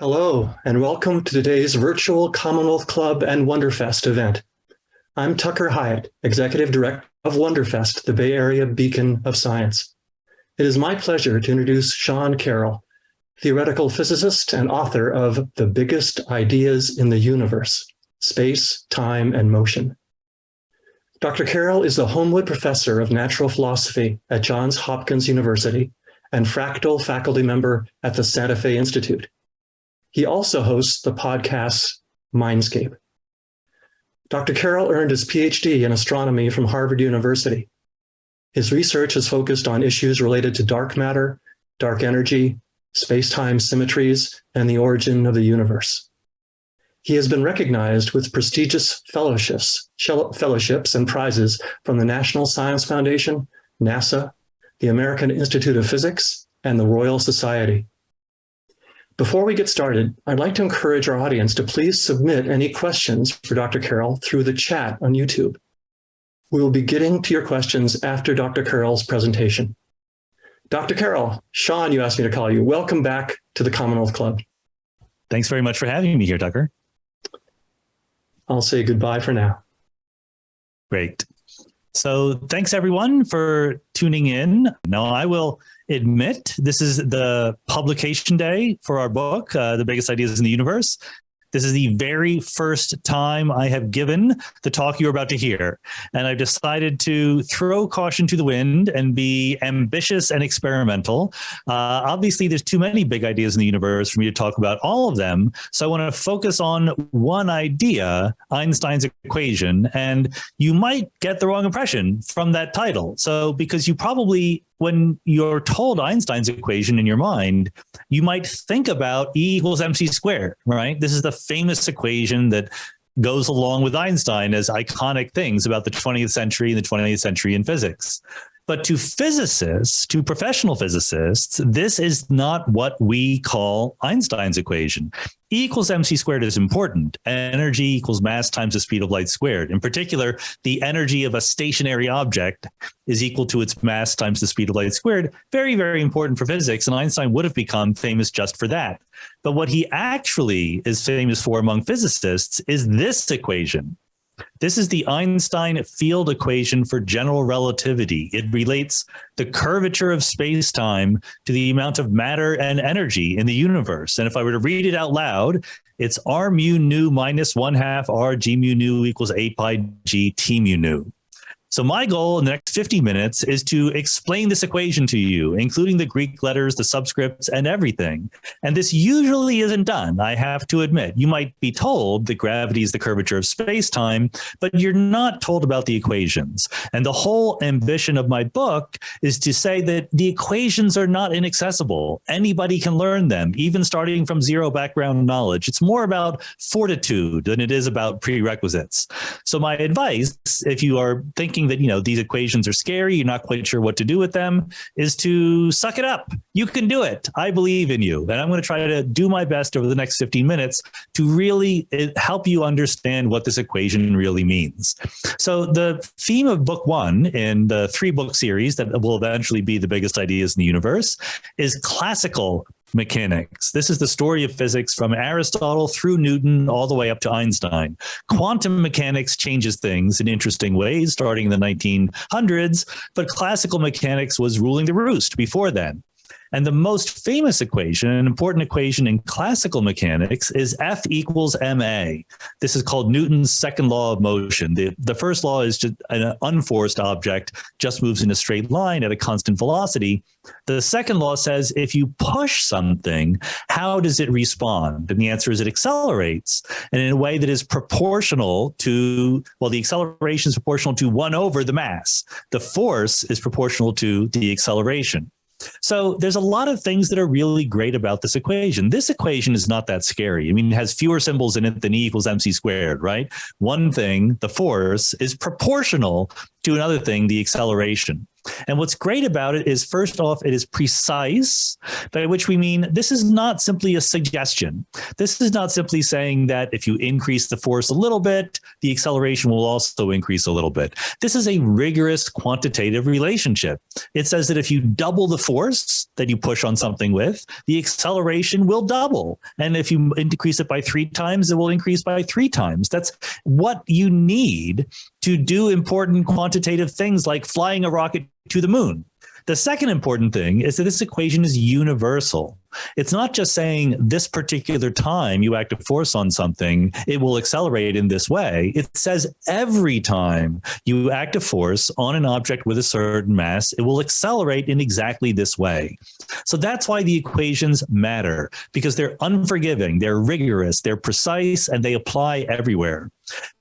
Hello, and welcome to today's virtual Commonwealth Club and Wonderfest event. I'm Tucker Hyatt, Executive Director of Wonderfest, the Bay Area Beacon of Science. It is my pleasure to introduce Sean Carroll, theoretical physicist and author of The Biggest Ideas in the Universe, Space, Time, and Motion. Dr. Carroll is the Homewood Professor of Natural Philosophy at Johns Hopkins University and Fractal faculty member at the Santa Fe Institute. He also hosts the podcast Mindscape. Dr. Carroll earned his PhD in astronomy from Harvard University. His research is focused on issues related to dark matter, dark energy, space-time symmetries, and the origin of the universe. He has been recognized with prestigious fellowships and prizes from the National Science Foundation, NASA, the American Institute of Physics, and the Royal Society. Before we get started, I'd like to encourage our audience to please submit any questions for Dr. Carroll through the chat on YouTube. We will be getting to your questions after Dr. Carroll's presentation. Dr. Carroll, Sean, you asked me to call you. Welcome back to the Commonwealth Club. Thanks very much for having me here, Tucker. I'll say goodbye for now. Great. So thanks everyone for tuning in. Now I will admit this is the publication day for our book, The Biggest Ideas in the Universe. This is the very first time I have given the talk you're about to hear. And I've decided to throw caution to the wind and be ambitious and experimental. Obviously, there's too many big ideas in the universe for me to talk about all of them. So I want to focus on one idea, Einstein's equation. And you might get the wrong impression from that title. So because you probably, when you're told Einstein's equation in your mind, you might think about E equals mc squared, right? This is the famous equation that goes along with Einstein as iconic things about the 20th century and the 20th century in physics. But to physicists, to professional physicists, this is not what we call Einstein's equation. E equals mc squared is important. Energy equals mass times the speed of light squared. In particular, the energy of a stationary object is equal to its mass times the speed of light squared. Very, very important for physics, and Einstein would have become famous just for that. But what he actually is famous for among physicists is this equation. This is the Einstein field equation for general relativity. It relates the curvature of space-time to the amount of matter and energy in the universe. And if I were to read it out loud, it's R mu nu minus 1/2 R G mu nu equals 8 pi G T mu nu. So my goal in the next 50 minutes is to explain this equation to you, including the Greek letters, the subscripts, and everything. And this usually isn't done, I have to admit. You might be told that gravity is the curvature of space-time, but you're not told about the equations. And the whole ambition of my book is to say that the equations are not inaccessible. Anybody can learn them, even starting from zero background knowledge. It's more about fortitude than it is about prerequisites. So my advice, if you are thinking that, these equations are scary, you're not quite sure what to do with them, is to suck it up. You can do it. I believe in you. And I'm going to try to do my best over the next 15 minutes to really help you understand what this equation really means. So the theme of book one in the 3-book series that will eventually be The Biggest Ideas in the Universe is classical mechanics. This is the story of physics from Aristotle through Newton all the way up to Einstein. Quantum mechanics changes things in interesting ways starting in the 1900s, but classical mechanics was ruling the roost before then. And the most famous equation, an important equation in classical mechanics, is F equals ma. This is called Newton's second law of motion. The first law is just an unforced object just moves in a straight line at a constant velocity. The second law says if you push something, how does it respond? And the answer is it accelerates, and in a way that is proportional to, the acceleration is proportional to 1 over the mass. The force is proportional to the acceleration. So there's a lot of things that are really great about this equation. This equation is not that scary. I mean, it has fewer symbols in it than E equals mc squared, right? One thing, the force, is proportional to another thing, the acceleration. And what's great about it is, first off, it is precise, by which we mean this is not simply a suggestion. This is not simply saying that if you increase the force a little bit, the acceleration will also increase a little bit. This is a rigorous quantitative relationship. It says that if you double the force that you push on something with, the acceleration will double. And if you increase it by 3 times, it will increase by 3 times. That's what you need to do important quantitative things like flying a rocket to the moon. The second important thing is that this equation is universal. It's not just saying this particular time you act a force on something, it will accelerate in this way. It says every time you act a force on an object with a certain mass, it will accelerate in exactly this way. So that's why the equations matter, because they're unforgiving, they're rigorous, they're precise, and they apply everywhere.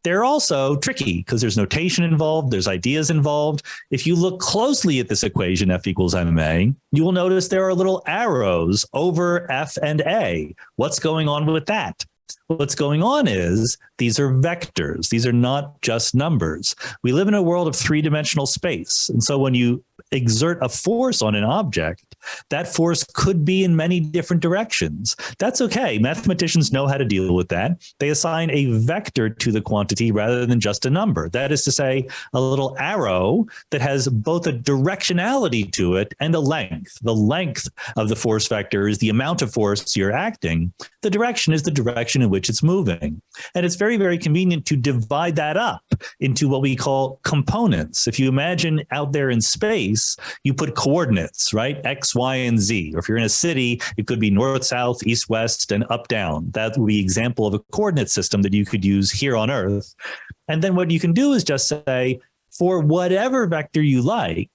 They're also tricky because there's notation involved, there's ideas involved. If you look closely at this equation, F equals ma, you will notice there are little arrows over F and A. What's going on with that? What's going on is these are vectors. These are not just numbers. We live in a world of 3-dimensional space. And so when you exert a force on an object, that force could be in many different directions. That's okay. Mathematicians know how to deal with that. They assign a vector to the quantity rather than just a number. That is to say, a little arrow that has both a directionality to it and a length. The length of the force vector is the amount of force you're acting. The direction is the direction in which it's moving. And it's very, very convenient to divide that up into what we call components. If you imagine out there in space, you put coordinates, right? X, Y, and Z. Or if you're in a city, it could be north, south, east, west, and up, down. That would be an example of a coordinate system that you could use here on Earth. And then what you can do is just say, for whatever vector you like,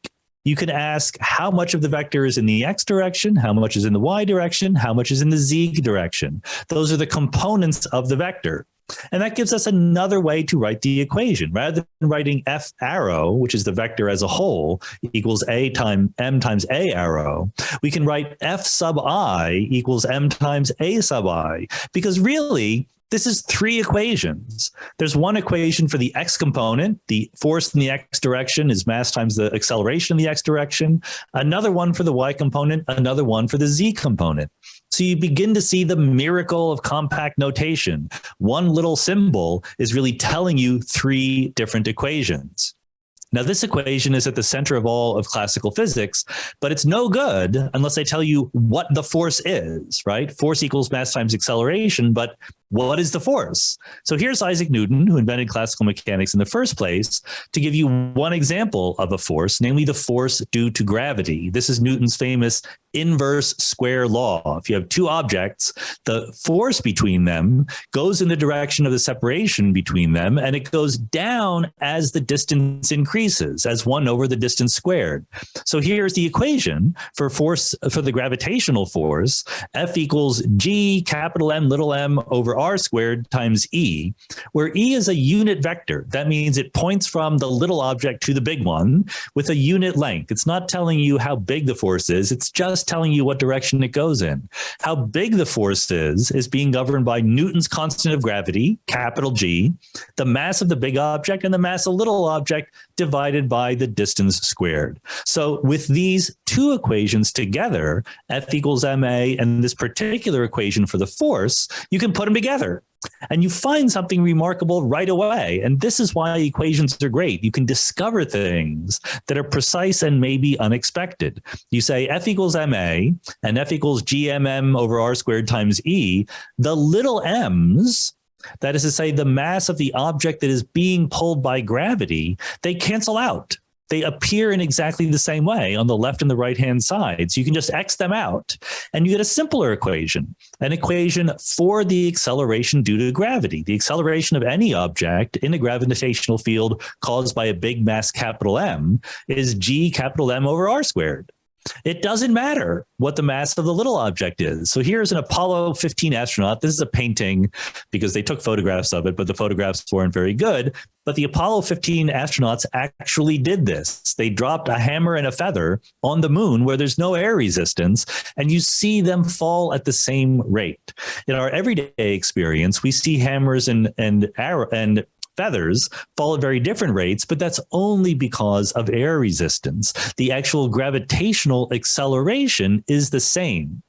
you can ask how much of the vector is in the X direction, how much is in the Y direction, how much is in the Z direction. Those are the components of the vector. And that gives us another way to write the equation. Rather than writing F arrow, which is the vector as a whole, equals A times M times A arrow, we can write F sub I equals M times A sub I, because really, this is 3 equations. There's one equation for the X component. The force in the X direction is mass times the acceleration in the X direction. Another one for the Y component, another one for the Z component. So you begin to see the miracle of compact notation. One little symbol is really telling you 3 different equations. Now, this equation is at the center of all of classical physics, but it's no good unless I tell you what the force is, right? Force equals mass times acceleration, but what is the force? So here's Isaac Newton, who invented classical mechanics in the first place, to give you one example of a force, namely the force due to gravity. This is Newton's famous inverse square law. If you have 2 objects, the force between them goes in the direction of the separation between them, and it goes down as the distance increases, as 1 over the distance squared. So here's the equation for force, for the gravitational force, F equals G capital M little m over R squared times E, where E is a unit vector. That means it points from the little object to the big one with a unit length. It's not telling you how big the force is. It's just telling you what direction it goes in. How big the force is being governed by Newton's constant of gravity, capital G, the mass of the big object and the mass of the little object divided by the distance squared. So with these 2 equations together, F equals ma, and this particular equation for the force, you can put them together. And you find something remarkable right away. And this is why equations are great. You can discover things that are precise and maybe unexpected. You say F equals ma and F equals gmm over R squared times E. The little m's, that is to say the mass of the object that is being pulled by gravity, they cancel out. They appear in exactly the same way on the left and the right-hand side. So you can just X them out, and you get a simpler equation, an equation for the acceleration due to gravity. The acceleration of any object in a gravitational field caused by a big mass capital M is G capital M over R squared. It doesn't matter what the mass of the little object is. So here's an Apollo 15 astronaut. This is a painting because they took photographs of it, but the photographs weren't very good. But the Apollo 15 astronauts actually did this. They dropped a hammer and a feather on the moon where there's no air resistance, and you see them fall at the same rate. In our everyday experience, we see hammers and feathers fall at very different rates, but that's only because of air resistance. The actual gravitational acceleration is the same.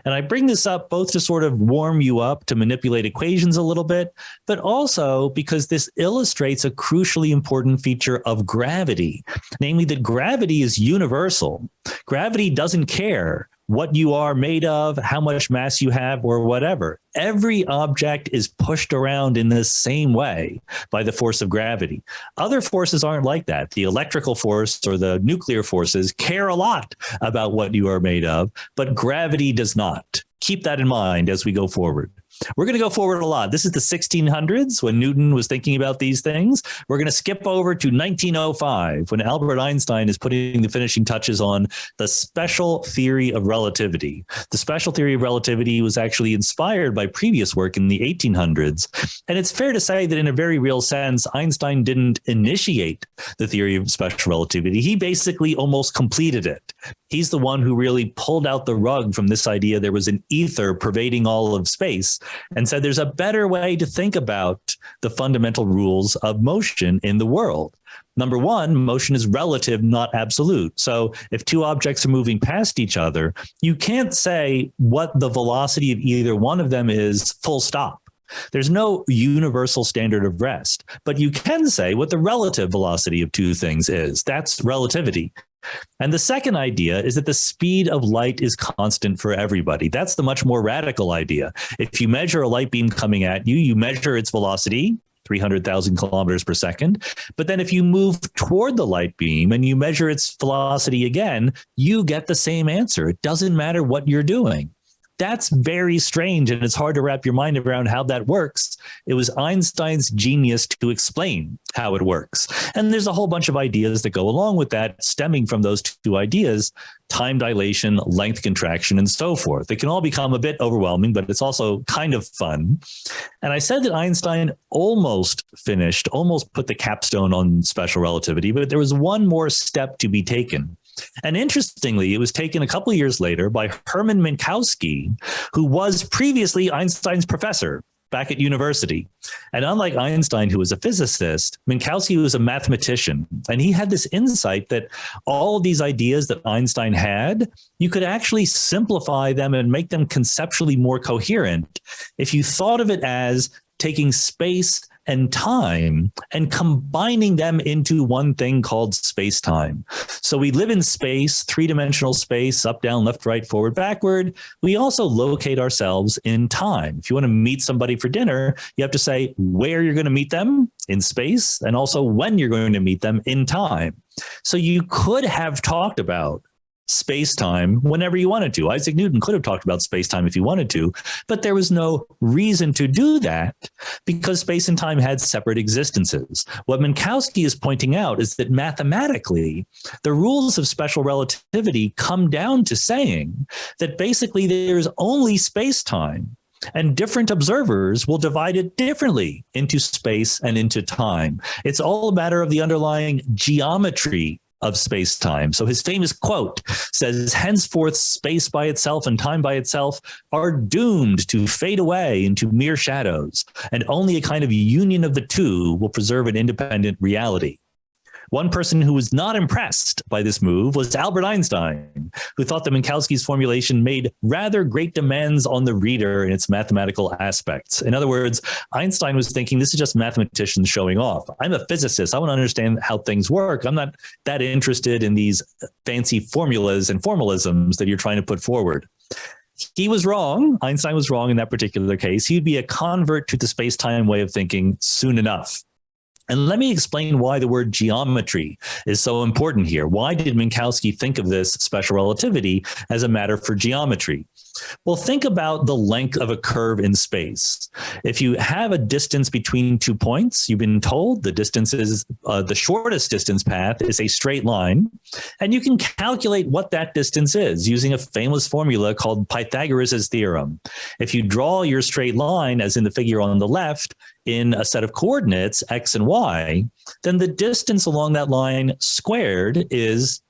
And I bring this up both to sort of warm you up to manipulate equations a little bit, but also because this illustrates a crucially important feature of gravity, namely that gravity is universal. Gravity doesn't care what you are made of, how much mass you have, or whatever. Every object is pushed around in the same way by the force of gravity. Other forces aren't like that. The electrical force or the nuclear forces care a lot about what you are made of, but gravity does not. Keep that in mind as we go forward. We're going to go forward a lot. This is the 1600s when Newton was thinking about these things. We're going to skip over to 1905 when Albert Einstein is putting the finishing touches on the special theory of relativity. The special theory of relativity was actually inspired by previous work in the 1800s. And it's fair to say that in a very real sense, Einstein didn't initiate the theory of special relativity. He basically almost completed it. He's the one who really pulled out the rug from this idea there was an ether pervading all of space and said there's a better way to think about the fundamental rules of motion in the world. Number one, motion is relative, not absolute. So if two objects are moving past each other, you can't say what the velocity of either one of them is full stop. There's no universal standard of rest, but you can say what the relative velocity of two things is. That's relativity. And the second idea is that the speed of light is constant for everybody. That's the much more radical idea. If you measure a light beam coming at you, you measure its velocity, 300,000 kilometers per second. But then if you move toward the light beam and you measure its velocity again, you get the same answer. It doesn't matter what you're doing. That's very strange, and it's hard to wrap your mind around how that works. It was Einstein's genius to explain how it works. And there's a whole bunch of ideas that go along with that, stemming from those two ideas: time dilation, length contraction, and so forth. It can all become a bit overwhelming, but it's also kind of fun. And I said that Einstein almost put the capstone on special relativity, but there was one more step to be taken. And interestingly, it was taken a couple of years later by Hermann Minkowski, who was previously Einstein's professor back at university. And unlike Einstein, who was a physicist, Minkowski was a mathematician. And he had this insight that all of these ideas that Einstein had, you could actually simplify them and make them conceptually more coherent if you thought of it as taking space and time and combining them into one thing called space-time. So we live in space, three-dimensional space, up, down, left, right, forward, backward. We also locate ourselves in time. If you want to meet somebody for dinner, you have to say where you're going to meet them in space and also when you're going to meet them in time. So you could have talked about space-time whenever you wanted to. Isaac Newton could have talked about space-time if he wanted to, but there was no reason to do that because space and time had separate existences. What Minkowski is pointing out is that mathematically, the rules of special relativity come down to saying that basically there's only space-time, and different observers will divide it differently into space and into time. It's all a matter of the underlying geometry of space-time. So his famous quote says, "Henceforth space by itself and time by itself are doomed to fade away into mere shadows, and only a kind of union of the two will preserve an independent reality." One person who was not impressed by this move was Albert Einstein, who thought that Minkowski's formulation made rather great demands on the reader in its mathematical aspects. In other words, Einstein was thinking, this is just mathematicians showing off. I'm a physicist. I want to understand how things work. I'm not that interested in these fancy formulas and formalisms that you're trying to put forward. He was wrong. Einstein was wrong in that particular case. He'd be a convert to the space-time way of thinking soon enough. And let me explain why the word geometry is so important here. Why did Minkowski think of this special relativity as a matter for geometry? Well, think about the length of a curve in space. If you have a distance between 2 points, you've been told the distance is the shortest distance path is a straight line, and you can calculate what that distance is using a famous formula called Pythagoras' theorem. If you draw your straight line, as in the figure on the left, in a set of coordinates, x and y, then the distance along that line squared is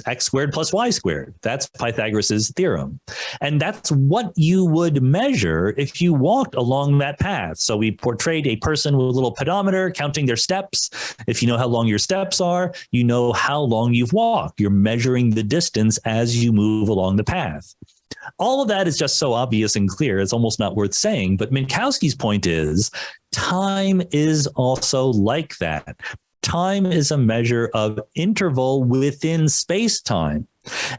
x squared plus y squared. That's Pythagoras' theorem. And that's what you would measure if you walked along that path. So we portrayed a person with a little pedometer counting their steps. If you know how long your steps are, you know how long you've walked. You're measuring the distance as you move along the path. All of that is just so obvious and clear, it's almost not worth saying. But Minkowski's point is time is also like that. Time is a measure of interval within space-time.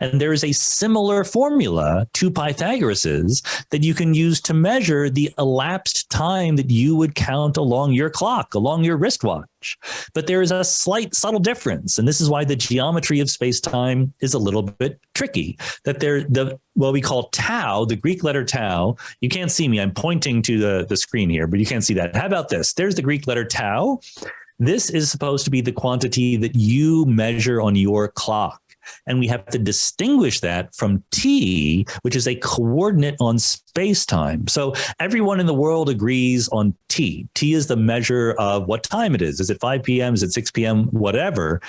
And there is a similar formula to Pythagoras's that you can use to measure the elapsed time that you would count along your clock, along your wristwatch. But there is a slight subtle difference. And this is why the geometry of space-time is a little bit tricky. That what we call tau, the Greek letter tau, you can't see me, I'm pointing to the screen here, but you can't see that. How about this? There's the Greek letter tau. This is supposed to be the quantity that you measure on your clock. And we have to distinguish that from t, which is a coordinate on space-time. So everyone in the world agrees on t. T is the measure of what time it is. Is it 5 p.m.? Is it 6 p.m.? Whatever.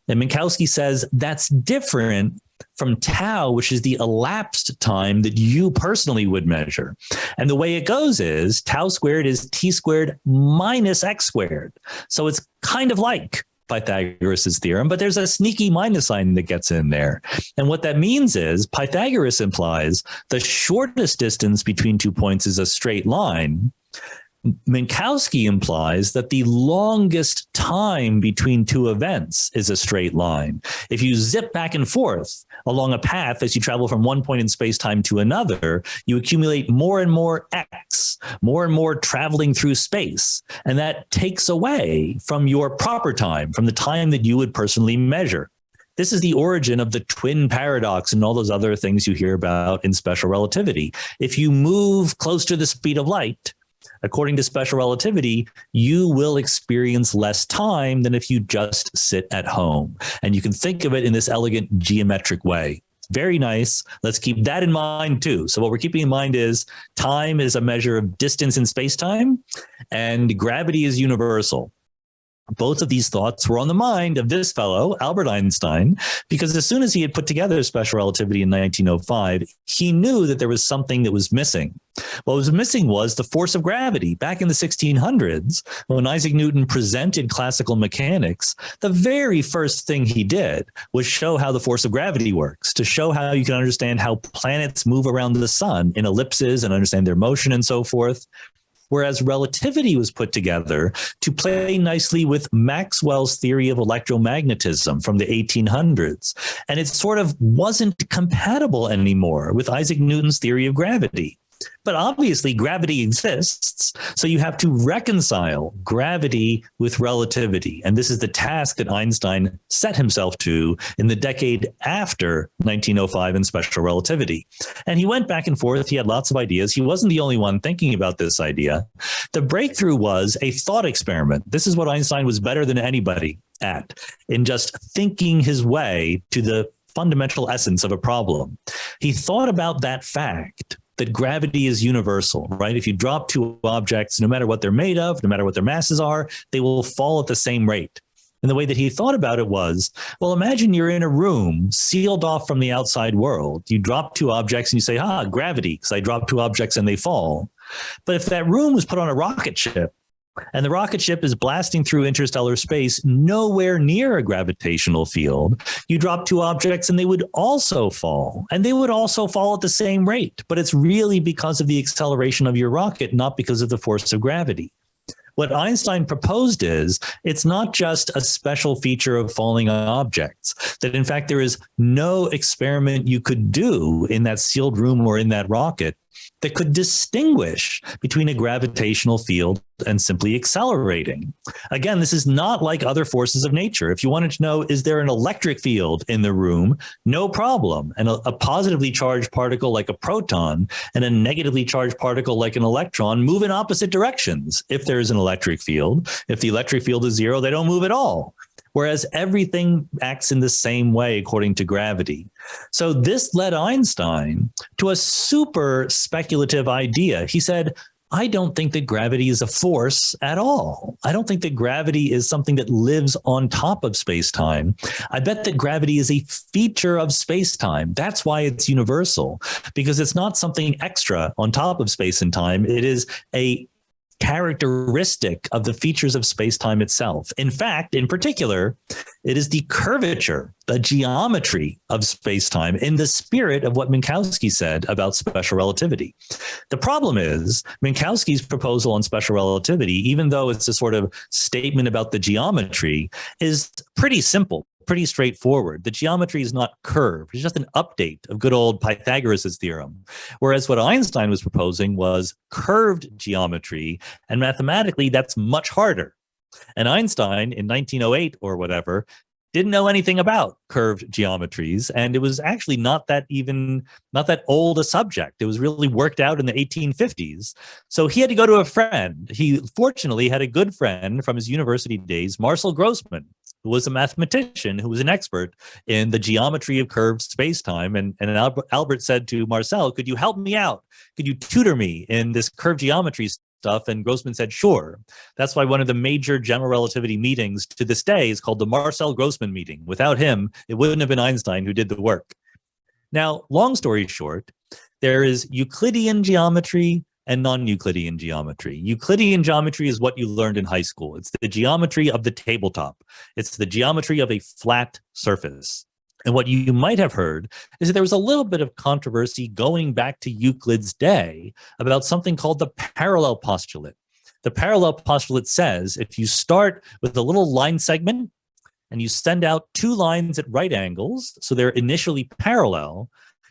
And Minkowski says that's different from tau, which is the elapsed time that you personally would measure. And the way it goes is tau squared is t squared minus x squared. So it's kind of like Pythagoras' theorem, but there's a sneaky minus sign that gets in there. And what that means is Pythagoras implies the shortest distance between 2 points is a straight line. Minkowski implies that the longest time between two events is a straight line. If you zip back and forth along a path as you travel from one point in space-time to another, you accumulate more and more x, more and more traveling through space. And that takes away from your proper time, from the time that you would personally measure. This is the origin of the twin paradox and all those other things you hear about in special relativity. If you move close to the speed of light, according to special relativity, you will experience less time than if you just sit at home. And you can think of it in this elegant geometric way. Very nice. Let's keep that in mind too. So what we're keeping in mind is time is a measure of distance in space-time, and gravity is universal. Both of these thoughts were on the mind of this fellow, Albert Einstein, because as soon as he had put together special relativity in 1905, he knew that there was something that was missing. What was missing was the force of gravity. Back in the 1600s, when Isaac Newton presented classical mechanics, the very first thing he did was show how the force of gravity works, to show how you can understand how planets move around the sun in ellipses and understand their motion and so forth. Whereas relativity was put together to play nicely with Maxwell's theory of electromagnetism from the 1800s. And it sort of wasn't compatible anymore with Isaac Newton's theory of gravity. But obviously gravity exists, so you have to reconcile gravity with relativity. And this is the task that Einstein set himself to in the decade after 1905 in special relativity. And he went back and forth. He had lots of ideas. He wasn't the only one thinking about this idea. The breakthrough was a thought experiment. This is what Einstein was better than anybody at, in just thinking his way to the fundamental essence of a problem. He thought about that fact that gravity is universal, right? If you drop two objects, no matter what they're made of, no matter what their masses are, they will fall at the same rate. And the way that he thought about it was, well, imagine you're in a room sealed off from the outside world. You drop two objects and you say, gravity, because I drop two objects and they fall. But if that room was put on a rocket ship, and the rocket ship is blasting through interstellar space nowhere near a gravitational field, you drop two objects and they would also fall. And they would also fall at the same rate. But it's really because of the acceleration of your rocket, not because of the force of gravity. What Einstein proposed is it's not just a special feature of falling objects, that in fact there is no experiment you could do in that sealed room or in that rocket that could distinguish between a gravitational field and simply accelerating. Again, this is not like other forces of nature. If you wanted to know, is there an electric field in the room? No problem. And a positively charged particle like a proton and a negatively charged particle like an electron move in opposite directions. If there is an electric field, if the electric field is zero, they don't move at all. Whereas everything acts in the same way according to gravity. So this led Einstein to a super speculative idea. He said, I don't think that gravity is a force at all. I don't think that gravity is something that lives on top of space-time. I bet that gravity is a feature of space-time. That's why it's universal, because it's not something extra on top of space and time. It is a characteristic of the features of space-time itself. In fact, in particular, it is the curvature, the geometry of space-time in the spirit of what Minkowski said about special relativity. The problem is Minkowski's proposal on special relativity, even though it's a sort of statement about the geometry, is pretty simple, pretty straightforward. The geometry is not curved. It's just an update of good old Pythagoras' theorem. Whereas what Einstein was proposing was curved geometry, and mathematically that's much harder. And Einstein in 1908 or whatever didn't know anything about curved geometries, and it was actually not that old a subject. It was really worked out in the 1850s. So he had to go to a friend. He fortunately had a good friend from his university days, Marcel Grossmann, who was a mathematician, who was an expert in the geometry of curved space-time. And Albert said to Marcel, could you help me out? Could you tutor me in this curved geometry stuff? And Grossmann said, sure. That's why one of the major general relativity meetings to this day is called the Marcel Grossmann meeting. Without him, it wouldn't have been Einstein who did the work. Now, long story short, there is Euclidean geometry and non-Euclidean geometry. Euclidean geometry is what you learned in high school. It's the geometry of the tabletop. It's the geometry of a flat surface. And what you might have heard is that there was a little bit of controversy going back to Euclid's day about something called the parallel postulate. The parallel postulate says if you start with a little line segment and you send out two lines at right angles, so they're initially parallel,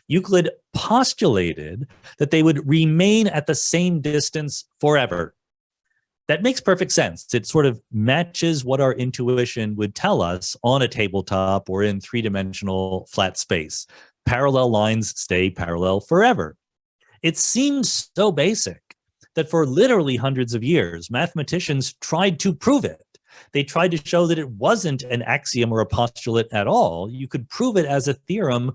Euclid postulated that they would remain at the same distance forever. That makes perfect sense. It sort of matches what our intuition would tell us on a tabletop or in three-dimensional flat space. Parallel lines stay parallel forever. It seems so basic that for literally hundreds of years, mathematicians tried to prove it. They tried to show that it wasn't an axiom or a postulate at all. You could prove it as a theorem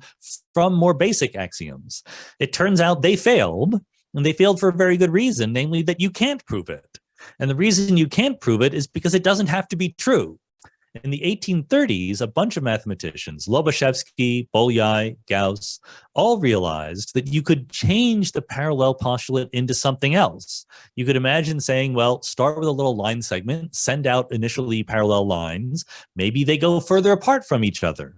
from more basic axioms. It turns out they failed, and they failed for a very good reason, namely that you can't prove it. And the reason you can't prove it is because it doesn't have to be true. In the 1830s, a bunch of mathematicians, Lobachevsky, Bolyai, Gauss, all realized that you could change the parallel postulate into something else. You could imagine saying, well, start with a little line segment, send out initially parallel lines, maybe they go further apart from each other.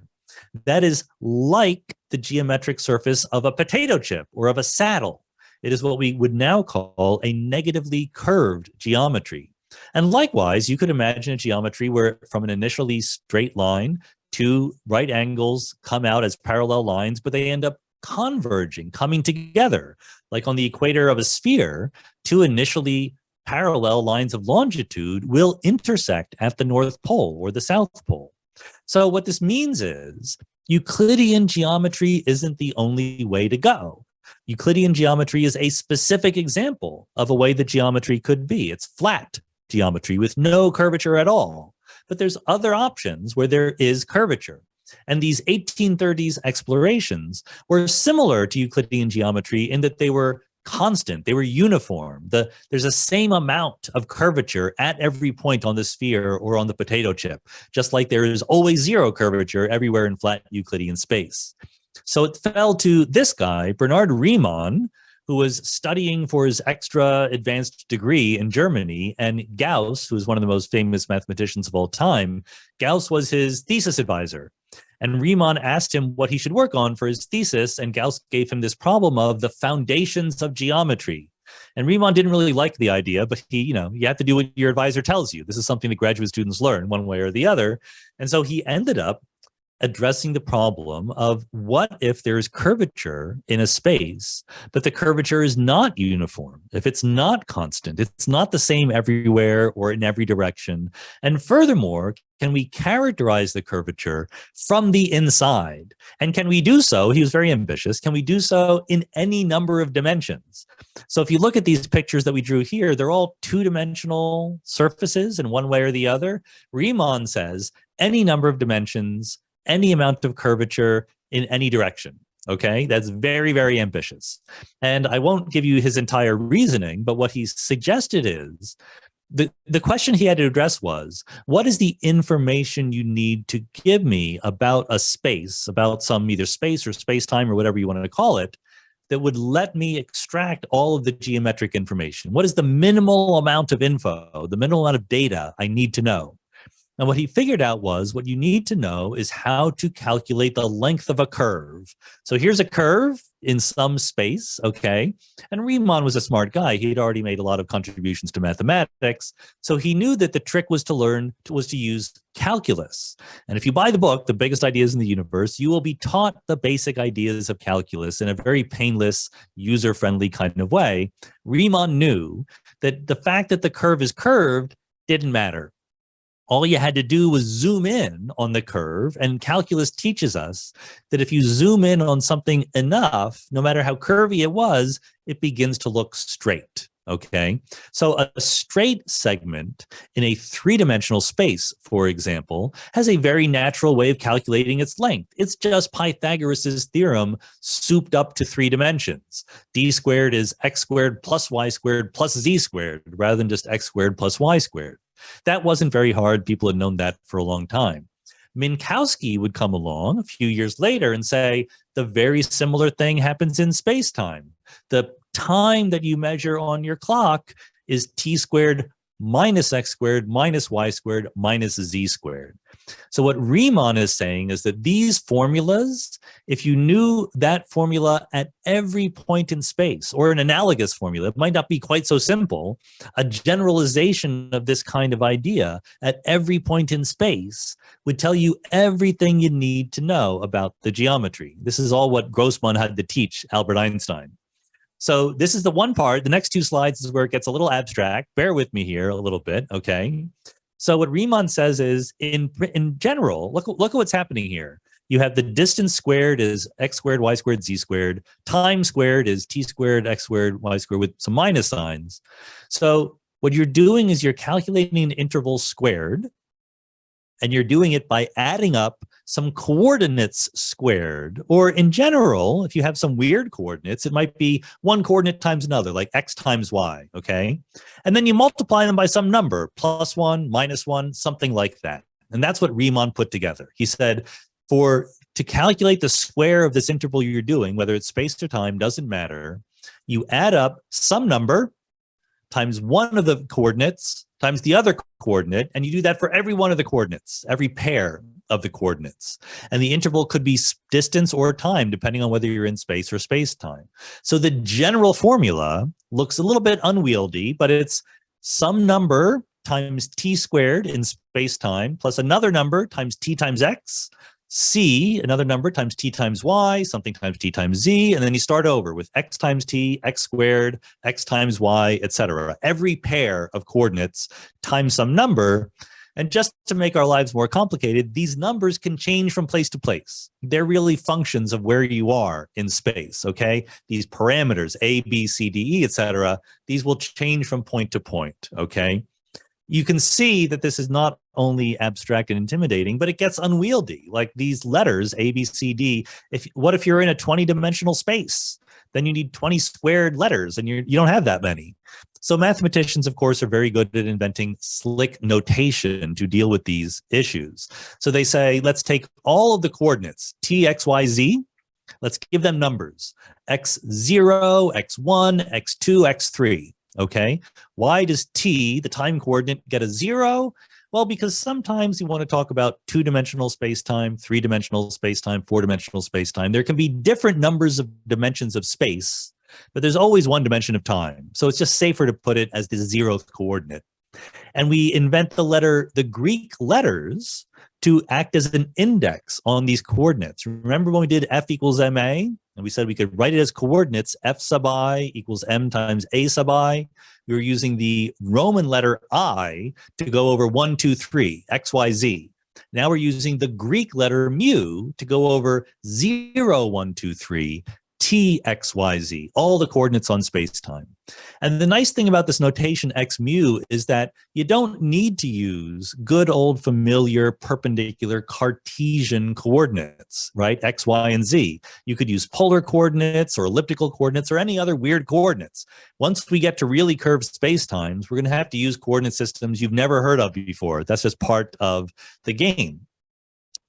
That is like the geometric surface of a potato chip or of a saddle. It is what we would now call a negatively curved geometry. And likewise, you could imagine a geometry where from an initially straight line, two right angles come out as parallel lines, but they end up converging, coming together. Like on the equator of a sphere, two initially parallel lines of longitude will intersect at the North Pole or the South Pole. So what this means is Euclidean geometry isn't the only way to go. Euclidean geometry is a specific example of a way that geometry could be. It's flat geometry with no curvature at all. But there's other options where there is curvature. And these 1830s explorations were similar to Euclidean geometry in that they were constant, they were uniform. There's the same amount of curvature at every point on the sphere or on the potato chip, just like there is always zero curvature everywhere in flat Euclidean space. So it fell to this guy, Bernard Riemann, who was studying for his extra advanced degree in Germany, and Gauss, who is one of the most famous mathematicians of all time, Gauss was his thesis advisor. And Riemann asked him what he should work on for his thesis, and Gauss gave him this problem of the foundations of geometry. And Riemann didn't really like the idea, but you have to do what your advisor tells you. This is something that graduate students learn one way or the other. And so he ended up addressing the problem of what if there's curvature in a space, but the curvature is not uniform, if it's not constant, it's not the same everywhere or in every direction. And furthermore, can we characterize the curvature from the inside? And can we do so? He was very ambitious. Can we do so in any number of dimensions? So if you look at these pictures that we drew here, they're all two-dimensional surfaces in one way or the other. Riemann says any number of dimensions, any amount of curvature in any direction. Okay, that's very, very ambitious. And I won't give you his entire reasoning, but what he suggested is the question he had to address was, what is the information you need to give me about a space, about some either space or space-time or whatever you want to call it, that would let me extract all of the geometric information? What is the minimal amount of info, the minimal amount of data I need to know? And what he figured out was what you need to know is how to calculate the length of a curve. So here's a curve in some space, okay? And Riemann was a smart guy. He'd already made a lot of contributions to mathematics. So he knew that the trick was to use calculus. And if you buy the book, The Biggest Ideas in the Universe, you will be taught the basic ideas of calculus in a very painless, user-friendly kind of way. Riemann knew that the fact that the curve is curved didn't matter. All you had to do was zoom in on the curve, and calculus teaches us that if you zoom in on something enough, no matter how curvy it was, it begins to look straight, okay? So a straight segment in a three-dimensional space, for example, has a very natural way of calculating its length. It's just Pythagoras' theorem souped up to 3 dimensions. D squared is x squared plus y squared plus z squared, rather than just x squared plus y squared. That wasn't very hard. People had known that for a long time. Minkowski would come along a few years later and say, the very similar thing happens in space-time. The time that you measure on your clock is t squared minus x squared minus y squared minus z squared. So what Riemann is saying is that these formulas, if you knew that formula at every point in space, or an analogous formula, it might not be quite so simple, a generalization of this kind of idea at every point in space would tell you everything you need to know about the geometry. This is all what Grossman had to teach Albert Einstein. So this is the one part. The next 2 slides is where it gets a little abstract. Bear with me here a little bit, okay? So what Riemann says is, in general, look at what's happening here. You have the distance squared is x squared, y squared, z squared. Time squared is t squared, x squared, y squared with some minus signs. So what you're doing is you're calculating an interval squared, and you're doing it by adding up some coordinates squared. Or in general, if you have some weird coordinates, it might be one coordinate times another, like x times y, okay? And then you multiply them by some number, +1, -1, something like that. And that's what Riemann put together. He said, to calculate the square of this interval you're doing, whether it's space or time, doesn't matter. You add up some number times one of the coordinates times the other coordinate, and you do that for every one of the coordinates, every pair of the coordinates. And the interval could be distance or time, depending on whether you're in space or space-time. So the general formula looks a little bit unwieldy, but it's some number times t squared in space-time plus another number times t times x, c, another number times t times y, something times t times z, and then you start over with x times t, x squared, x times y, etc. Every pair of coordinates times some number. And just to make our lives more complicated, these numbers can change from place to place. They're really functions of where you are in space, okay? These parameters, a, b, c, d, e, etc., these will change from point to point, okay? You can see that this is not only abstract and intimidating, but it gets unwieldy. Like these letters, A, B, C, D, what if you're in a 20-dimensional space? Then you need 20 squared letters, and you don't have that many. So mathematicians, of course, are very good at inventing slick notation to deal with these issues. So they say, let's take all of the coordinates, t, x, y, z, let's give them numbers, x0, x1, x2, x3. Okay, why does t, the time coordinate, get a 0? Well, because sometimes you want to talk about 2-dimensional space-time, 3-dimensional space-time, 4-dimensional space-time. There can be different numbers of dimensions of space, but there's always one dimension of time. So it's just safer to put it as the 0th coordinate. And we invent the Greek letters to act as an index on these coordinates. Remember when we did F equals MA? And we said we could write it as coordinates, F sub I equals M times A sub I. We were using the Roman letter I to go over 1, 2, 3, X, Y, Z. Now we're using the Greek letter mu to go over 0, 1, 2, 3, T, X, Y, Z, all the coordinates on space-time. And the nice thing about this notation X mu is that you don't need to use good old familiar perpendicular Cartesian coordinates, right? X, Y, and Z. You could use polar coordinates or elliptical coordinates or any other weird coordinates. Once we get to really curved space-times, we're going to have to use coordinate systems you've never heard of before. That's just part of the game.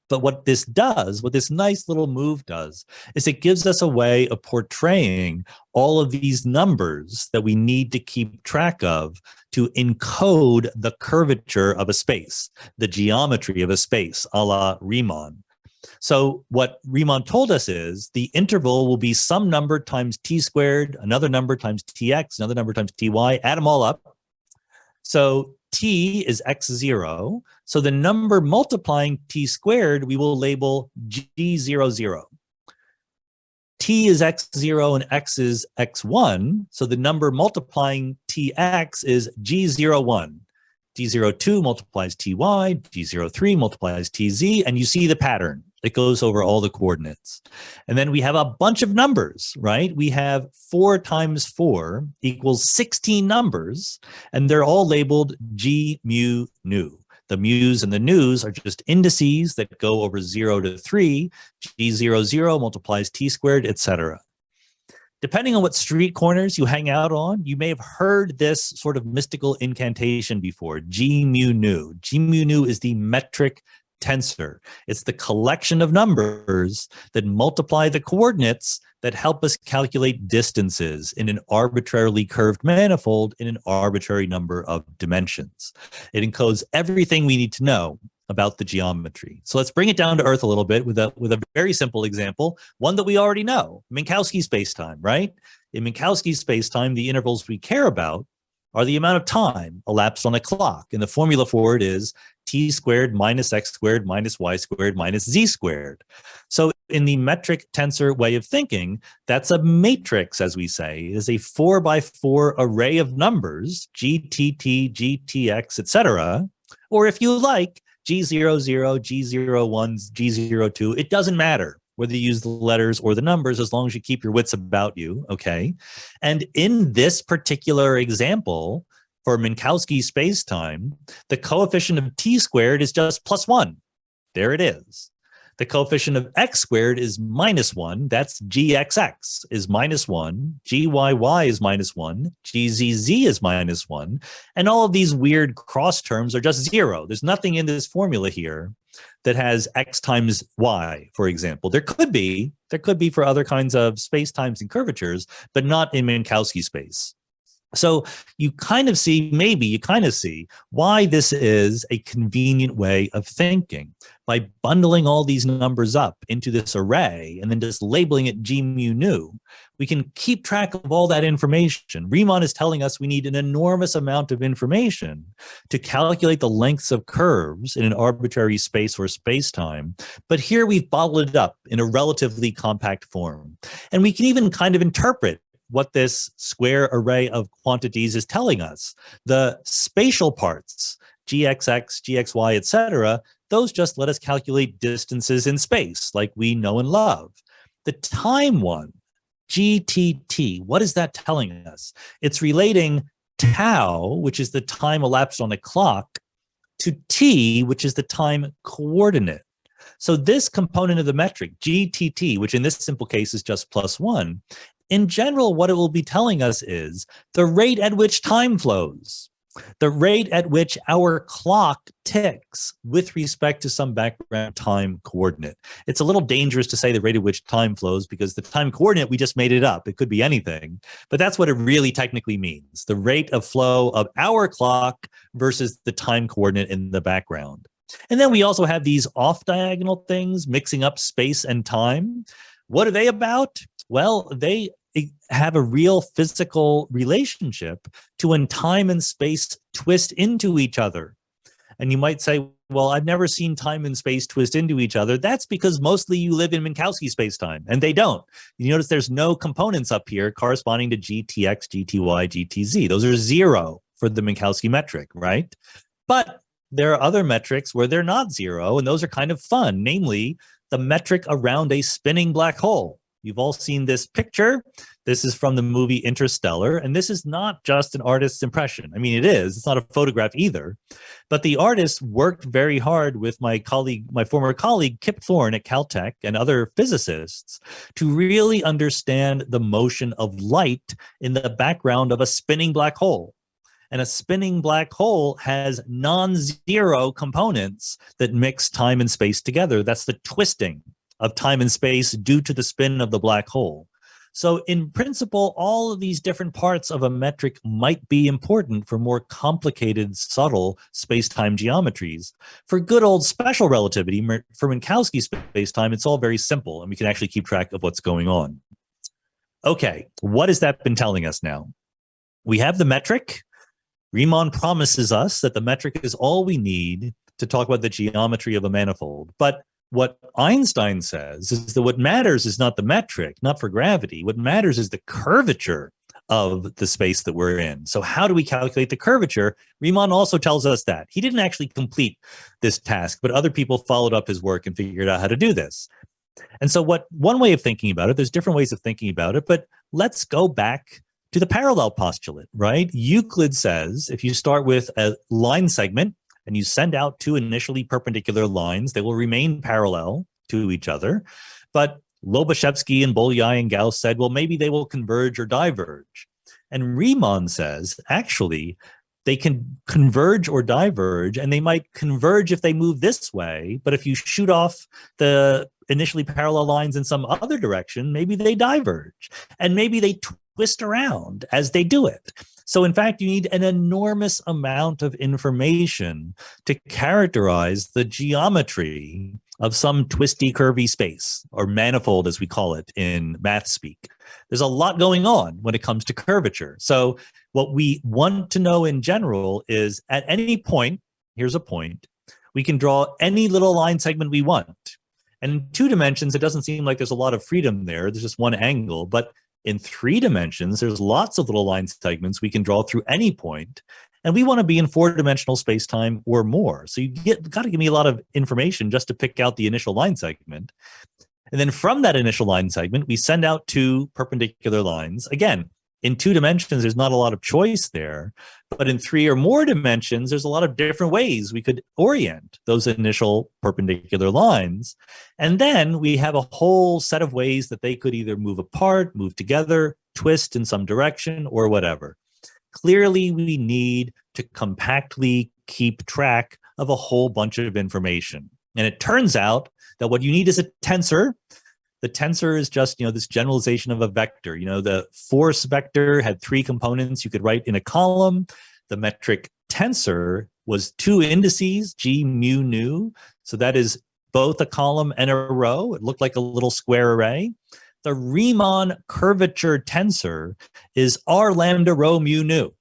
But what this does, what this nice little move does, is it gives us a way of portraying all of these numbers that we need to keep track of to encode the curvature of a space, the geometry of a space, a la Riemann. So what Riemann told us is the interval will be some number times t squared, another number times tx, another number times ty, add them all up. So t is x0. So the number multiplying t squared, we will label g00. T is x0 and x is x1. So the number multiplying tx is g01. g02 multiplies ty, g03 multiplies tz, and you see the pattern. It goes over all the coordinates. And then we have a bunch of numbers, right? We have 4 times 4 equals 16 numbers, and they're all labeled G, mu, nu. The mu's and the nu's are just indices that go over 0 to 3. G00 multiplies t squared, etc. Depending on what street corners you hang out on, you may have heard this sort of mystical incantation before, G, mu, nu. G, mu, nu is the metric tensor. It's the collection of numbers that multiply the coordinates that help us calculate distances in an arbitrarily curved manifold in an arbitrary number of dimensions. It encodes everything we need to know about the geometry. So let's bring it down to earth a little bit with a very simple example, one that we already know, Minkowski spacetime, right? In Minkowski spacetime, the intervals we care about are the amount of time elapsed on a clock. And the formula for it is t squared minus x squared minus y squared minus z squared. So in the metric tensor way of thinking, that's a matrix, as we say. It is a 4 by 4 array of numbers, GTT, GTX, etc. Or if you like, G00, G01, G02, it doesn't matter whether you use the letters or the numbers, as long as you keep your wits about you, okay? And in this particular example, for Minkowski spacetime, the coefficient of t squared is just +1. There it is. The coefficient of x squared is -1. That's gxx is -1. Gyy is -1. Gzz is -1. And all of these weird cross terms are just 0. There's nothing in this formula here that has x times y, for example. There could be for other kinds of space times and curvatures, but not in Minkowski space. So you kind of see why this is a convenient way of thinking. By bundling all these numbers up into this array and then just labeling it G mu nu, we can keep track of all that information. Riemann is telling us we need an enormous amount of information to calculate the lengths of curves in an arbitrary space or space-time. But here we've bottled it up in a relatively compact form. And we can even kind of interpret what this square array of quantities is telling us. The spatial parts, gxx, gxy, etc., those just let us calculate distances in space like we know and love. The time one, gtt, what is that telling us? It's relating tau, which is the time elapsed on a clock, to t, which is the time coordinate. So this component of the metric, gtt, which in this simple case is just +1, in general, what it will be telling us is the rate at which time flows, the rate at which our clock ticks with respect to some background time coordinate. It's a little dangerous to say the rate at which time flows because the time coordinate, we just made it up. It could be anything, but that's what it really technically means. The rate of flow of our clock versus the time coordinate in the background. And then we also have these off-diagonal things mixing up space and time. What are they about? Well, they have a real physical relationship to when time and space twist into each other. And you might say, well, I've never seen time and space twist into each other. That's because mostly you live in Minkowski spacetime, and they don't. You notice there's no components up here corresponding to GTX, GTY, GTZ. Those are 0 for the Minkowski metric, right? But there are other metrics where they're not 0, and those are kind of fun, namely the metric around a spinning black hole. You've all seen this picture. This is from the movie Interstellar, and this is not just an artist's impression. I mean, it is. It's not a photograph either. But the artist worked very hard with my former colleague, Kip Thorne at Caltech, and other physicists to really understand the motion of light in the background of a spinning black hole. And a spinning black hole has non-zero components that mix time and space together. That's the twisting of time and space due to the spin of the black hole. So in principle, all of these different parts of a metric might be important for more complicated, subtle space-time geometries. For good old special relativity, for Minkowski space-time, it's all very simple, and we can actually keep track of what's going on. Okay, what has that been telling us now? We have the metric. Riemann promises us that the metric is all we need to talk about the geometry of a manifold. But what Einstein says is that what matters is not the metric, not for gravity. What matters is the curvature of the space that we're in. So how do we calculate the curvature? Riemann also tells us that. He didn't actually complete this task, but other people followed up his work and figured out how to do this. And so one way of thinking about it, there's different ways of thinking about it, but let's go back to the parallel postulate, right? Euclid says if you start with a line segment, and you send out two initially perpendicular lines, they will remain parallel to each other. But Lobachevsky and Bolyai and Gauss said, well, maybe they will converge or diverge. And Riemann says, actually, they can converge or diverge, and they might converge if they move this way, but if you shoot off the initially parallel lines in some other direction, maybe they diverge, and maybe they twist around as they do it. So in fact, you need an enormous amount of information to characterize the geometry of some twisty, curvy space, or manifold as we call it in math speak. There's a lot going on when it comes to curvature. So what we want to know in general is at any point, here's a point, we can draw any little line segment we want. And in 2 dimensions, it doesn't seem like there's a lot of freedom there. There's just one angle, but in 3 dimensions, there's lots of little line segments we can draw through any point, and we want to be in 4-dimensional space-time or more. So you got to give me a lot of information just to pick out the initial line segment. And then from that initial line segment, we send out 2 perpendicular lines. Again, in 2 dimensions, there's not a lot of choice there, but in 3 or more dimensions, there's a lot of different ways we could orient those initial perpendicular lines. And then we have a whole set of ways that they could either move apart, move together, twist in some direction, or whatever. Clearly, we need to compactly keep track of a whole bunch of information. And it turns out that what you need is a tensor. The tensor is just, this generalization of a vector. The force vector had 3 components you could write in a column. The metric tensor was 2 indices, g, mu, nu. So that is both a column and a row. It looked like a little square array. The Riemann curvature tensor is r lambda rho mu nu.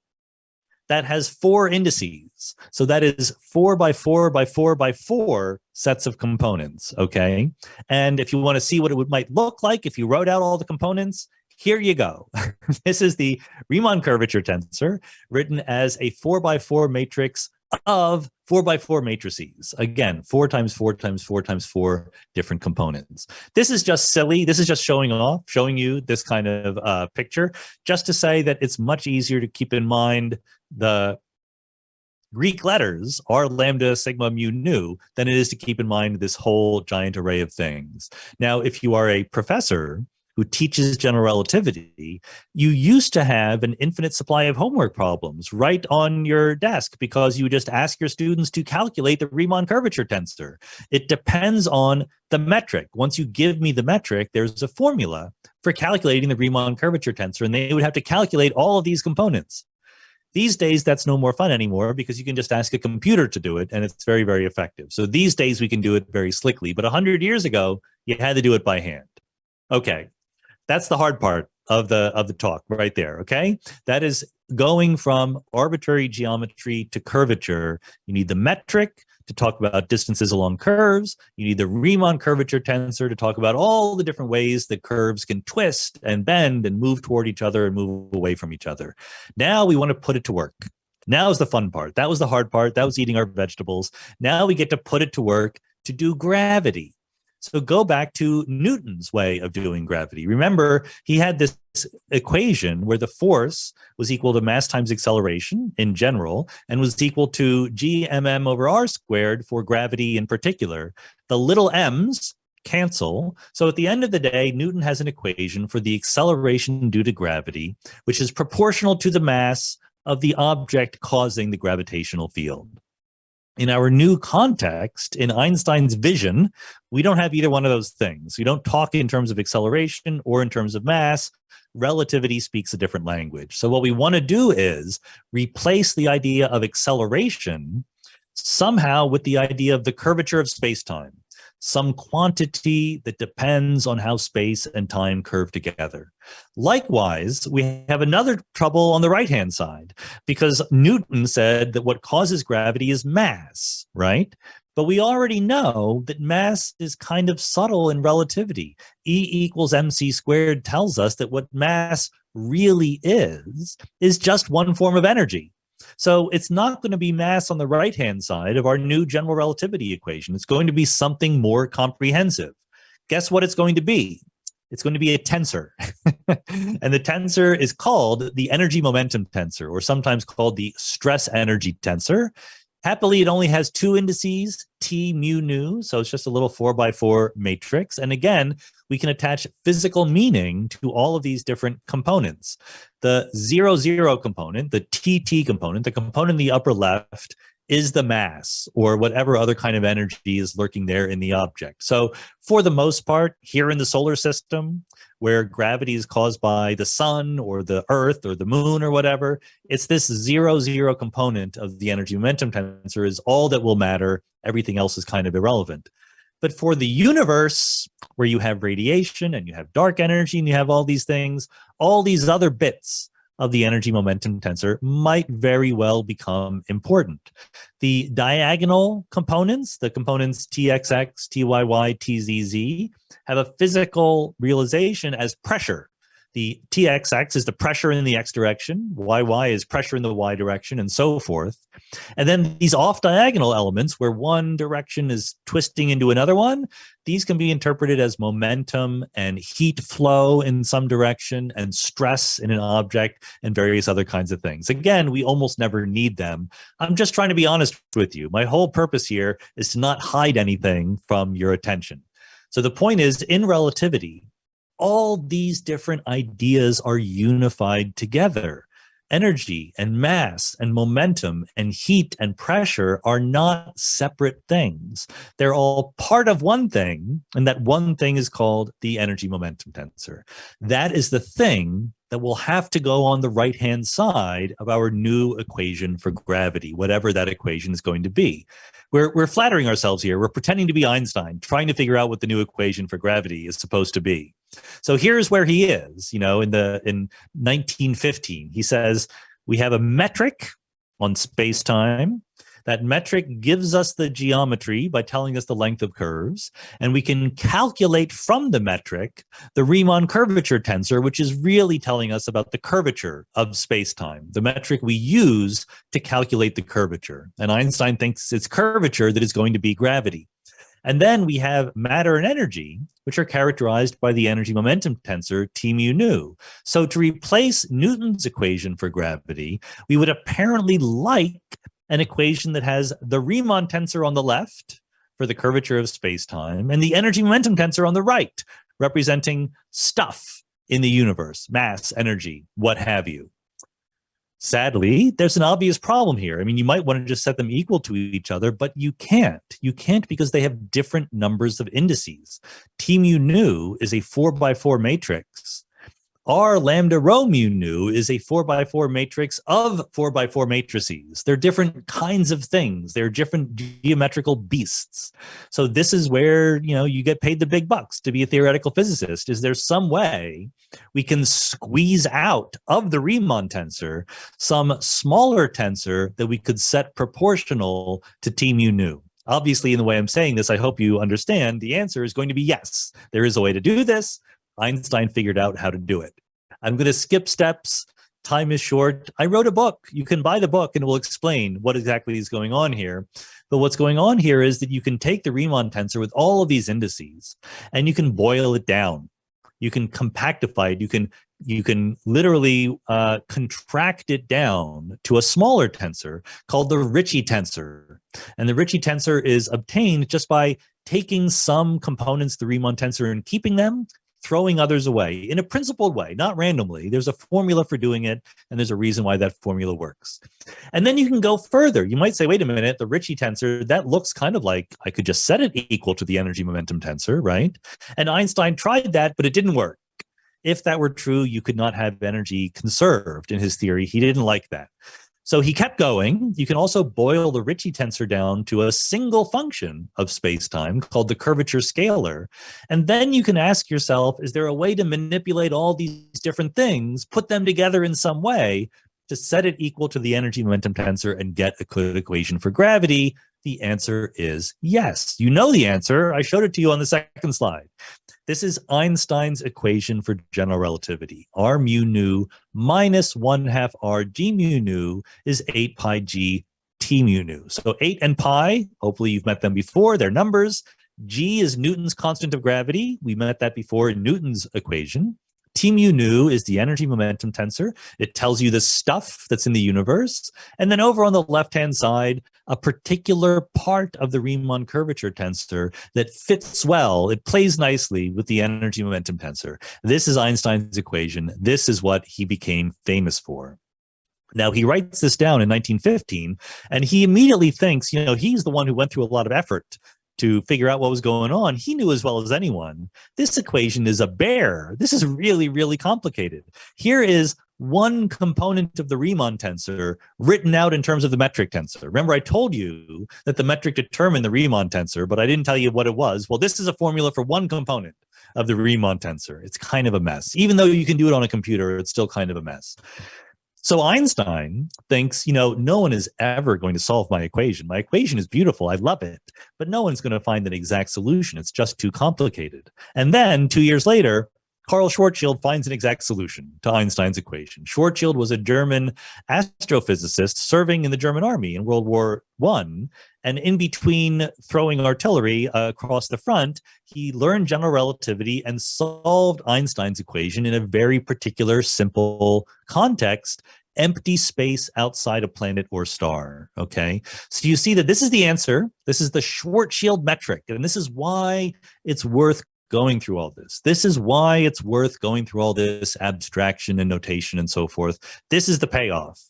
That has 4 indices. So that is 4 by 4 by 4 by 4 sets of components, okay? And if you want to see what it might look like if you wrote out all the components, here you go. This is the Riemann curvature tensor written as a 4 by 4 matrix of 4 by 4 matrices. Again, 4 times 4 times 4 times 4 different components. This is just silly. This is just showing you this kind of picture, just to say that it's much easier to keep in mind the Greek letters, r, lambda, sigma, mu, nu, than it is to keep in mind this whole giant array of things. Now, if you are a professor who teaches general relativity, you used to have an infinite supply of homework problems right on your desk because you would just ask your students to calculate the Riemann curvature tensor. It depends on the metric. Once you give me the metric, there's a formula for calculating the Riemann curvature tensor, and they would have to calculate all of these components. These days, that's no more fun anymore because you can just ask a computer to do it, and it's very, very effective. So these days, we can do it very slickly. But 100 years ago, you had to do it by hand. Okay, that's the hard part of the talk right there, okay? That is going from arbitrary geometry to curvature. You need the metric to talk about distances along curves. You need the Riemann curvature tensor to talk about all the different ways that curves can twist and bend and move toward each other and move away from each other. Now we want to put it to work. Now is the fun part. That was the hard part. That was eating our vegetables. Now we get to put it to work to do gravity. So go back to Newton's way of doing gravity. Remember, he had this equation where the force was equal to mass times acceleration in general and was equal to g/mm over r squared for gravity in particular. The little m's cancel. So at the end of the day, Newton has an equation for the acceleration due to gravity, which is proportional to the mass of the object causing the gravitational field. In our new context, in Einstein's vision, we don't have either one of those things. We don't talk in terms of acceleration or in terms of mass. Relativity speaks a different language. So what we want to do is replace the idea of acceleration somehow with the idea of the curvature of space-time, some quantity that depends on how space and time curve together. Likewise, we have another trouble on the right-hand side, because Newton said that what causes gravity is mass, right? But we already know that mass is kind of subtle in relativity. E = mc squared tells us that what mass really is just one form of energy. So it's not going to be mass on the right-hand side of our new general relativity equation. It's going to be something more comprehensive. Guess what it's going to be? It's going to be a tensor. And the tensor is called the energy momentum tensor, or sometimes called the stress energy tensor. Happily, it only has two indices, T, mu, nu, so it's just a little 4x4 matrix. And again, we can attach physical meaning to all of these different components. The 0, 0 component, the TT component, the component in the upper left is the mass, or whatever other kind of energy is lurking there in the object. So for the most part, here in the solar system, where gravity is caused by the sun or the earth or the moon or whatever, it's this 0, 0 component of the energy momentum tensor is all that will matter. Everything else is kind of irrelevant. But for the universe, where you have radiation and you have dark energy and you have all these things, all these other bits of the energy momentum tensor might very well become important. The diagonal components, the components txx, tyy, tzz, have a physical realization as pressure. The txx is the pressure in the x direction, yy is pressure in the y direction, and so forth. And then these off-diagonal elements, where one direction is twisting into another one, these can be interpreted as momentum and heat flow in some direction and stress in an object and various other kinds of things. Again, we almost never need them. I'm just trying to be honest with you. My whole purpose here is to not hide anything from your attention. So the point is, in relativity, all these different ideas are unified together. Energy and mass and momentum and heat and pressure are not separate things. They're all part of one thing, and that one thing is called the energy momentum tensor. That is the thing that will have to go on the right-hand side of our new equation for gravity, whatever that equation is going to be. We're flattering ourselves here. We're pretending to be Einstein, trying to figure out what the new equation for gravity is supposed to be. So here's where he is, in 1915. He says, we have a metric on space-time. That metric gives us the geometry by telling us the length of curves, and we can calculate from the metric the Riemann curvature tensor, which is really telling us about the curvature of space-time, the metric we use to calculate the curvature. And Einstein thinks it's curvature that is going to be gravity. And then we have matter and energy, which are characterized by the energy momentum tensor T mu nu. So to replace Newton's equation for gravity, we would apparently like an equation that has the Riemann tensor on the left for the curvature of space-time and the energy momentum tensor on the right, representing stuff in the universe, mass, energy, what have you. Sadly, there's an obvious problem here. I mean, you might want to just set them equal to each other, but you can't. You can't because they have different numbers of indices. T mu nu is a 4x4 matrix. R lambda rho mu nu is a 4x4 matrix of 4x4 matrices. They're different kinds of things. They're different geometrical beasts. So this is where, you get paid the big bucks to be a theoretical physicist. Is there some way we can squeeze out of the Riemann tensor some smaller tensor that we could set proportional to T mu nu? Obviously, in the way I'm saying this, I hope you understand the answer is going to be yes. There is a way to do this. Einstein figured out how to do it. I'm going to skip steps time is short. I wrote a book. You can buy the book and it will explain what exactly is going on here. But what's going on here is that you can take the Riemann tensor with all of these indices and you can boil it down. You can compactify it. You can literally contract it down to a smaller tensor called the Ricci tensor. And the Ricci tensor is obtained just by taking some components of the Riemann tensor and keeping them, throwing others away in a principled way, not randomly. There's a formula for doing it, and there's a reason why that formula works. And then you can go further. You might say, wait a minute, the Ricci tensor, that looks kind of like I could just set it equal to the energy momentum tensor, right? And Einstein tried that, but it didn't work. If that were true, you could not have energy conserved in his theory. He didn't like that. So he kept going. You can also boil the Ricci tensor down to a single function of space-time called the curvature scalar. And then you can ask yourself, is there a way to manipulate all these different things, put them together in some way to set it equal to the energy momentum tensor and get a good equation for gravity? The answer is yes. You know the answer. I showed it to you on the second slide. This is Einstein's equation for general relativity. R mu nu minus 1/2 R g mu nu is 8 pi g t mu nu. So 8 and pi, hopefully you've met them before, they're numbers. G is Newton's constant of gravity. We met that before in Newton's equation. T mu nu is the energy momentum tensor. It tells you the stuff that's in the universe. And then over on the left-hand side, a particular part of the Riemann curvature tensor that fits well, it plays nicely with the energy momentum tensor. This is Einstein's equation. This is what he became famous for. Now, he writes this down in 1915, and he immediately thinks, you know, he's the one who went through a lot of effort to figure out what was going on. He knew as well as anyone, this equation is a bear. This is really, really complicated. Here is one component of the Riemann tensor written out in terms of the metric tensor. Remember, I told you that the metric determined the Riemann tensor, but I didn't tell you what it was. Well, this is a formula for one component of the Riemann tensor. It's kind of a mess. Even though you can do it on a computer, it's still kind of a mess. So Einstein thinks, you know, no one is ever going to solve my equation. My equation is beautiful. I love it. But no one's going to find an exact solution. It's just too complicated. And then 2 years later, Karl Schwarzschild finds an exact solution to Einstein's equation. Schwarzschild was a German astrophysicist serving in the German army in World War I. And in between throwing artillery across the front, he learned general relativity and solved Einstein's equation in a very particular, simple context: empty space outside a planet or star, okay? So you see that this is the answer. This is the Schwarzschild metric, and this is why it's worth going through all this. This is why it's worth going through all this abstraction and notation and so forth. This is the payoff.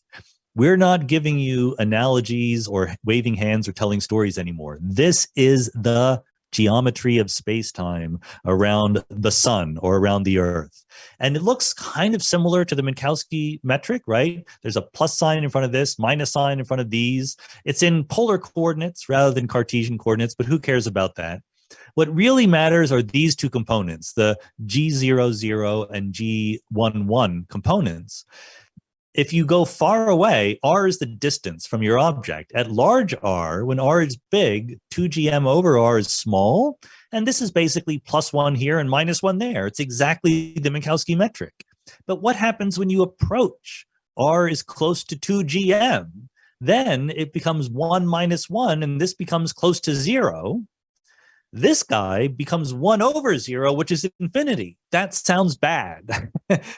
We're not giving you analogies or waving hands or telling stories anymore. This is the geometry of space-time around the sun or around the Earth. And it looks kind of similar to the Minkowski metric, right? There's a plus sign in front of this, minus sign in front of these. It's in polar coordinates rather than Cartesian coordinates, but who cares about that? What really matters are these two components, the G00 and G11 components. If you go far away, R is the distance from your object. At large R, when R is big, 2gm over R is small. And this is basically +1 here and -1 there. It's exactly the Minkowski metric. But what happens when you approach? R is close to 2gm. Then it becomes 1 - 1, and this becomes close to 0. This guy becomes 1 over 0, which is infinity. That sounds bad.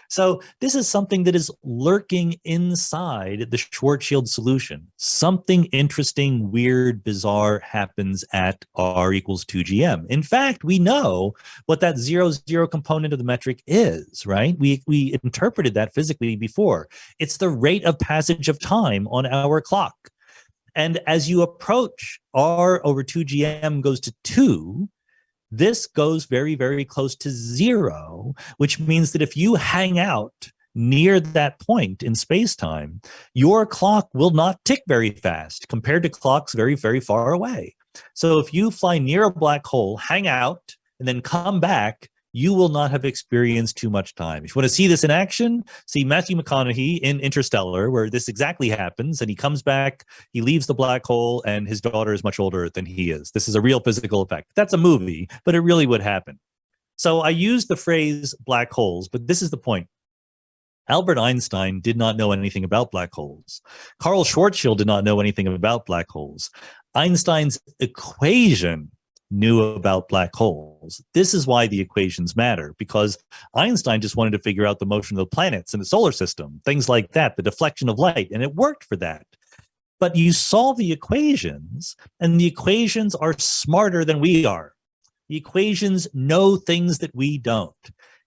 So this is something that is lurking inside the Schwarzschild solution. Something interesting, weird, bizarre happens at R equals 2gm. In fact, we know what that 0, component of the metric is, right? We interpreted that physically before. It's the rate of passage of time on our clock. And as you approach, R over 2gm goes to 2. This goes very, very close to 0, which means that if you hang out near that point in space-time, your clock will not tick very fast compared to clocks very, very far away. So if you fly near a black hole, hang out, and then come back, you will not have experienced too much time. If you want to see this in action, see Matthew McConaughey in Interstellar, where this exactly happens, and he comes back, he leaves the black hole, and his daughter is much older than he is. This is a real physical effect. That's a movie, but it really would happen. So I use the phrase black holes, but this is the point. Albert Einstein did not know anything about black holes. Carl Schwarzschild did not know anything about black holes. Einstein's equation knew about black holes. This is why the equations matter, because Einstein just wanted to figure out the motion of the planets in the solar system, things like that, the deflection of light, and it worked for that. But you solve the equations, and the equations are smarter than we are. The equations know things that we don't.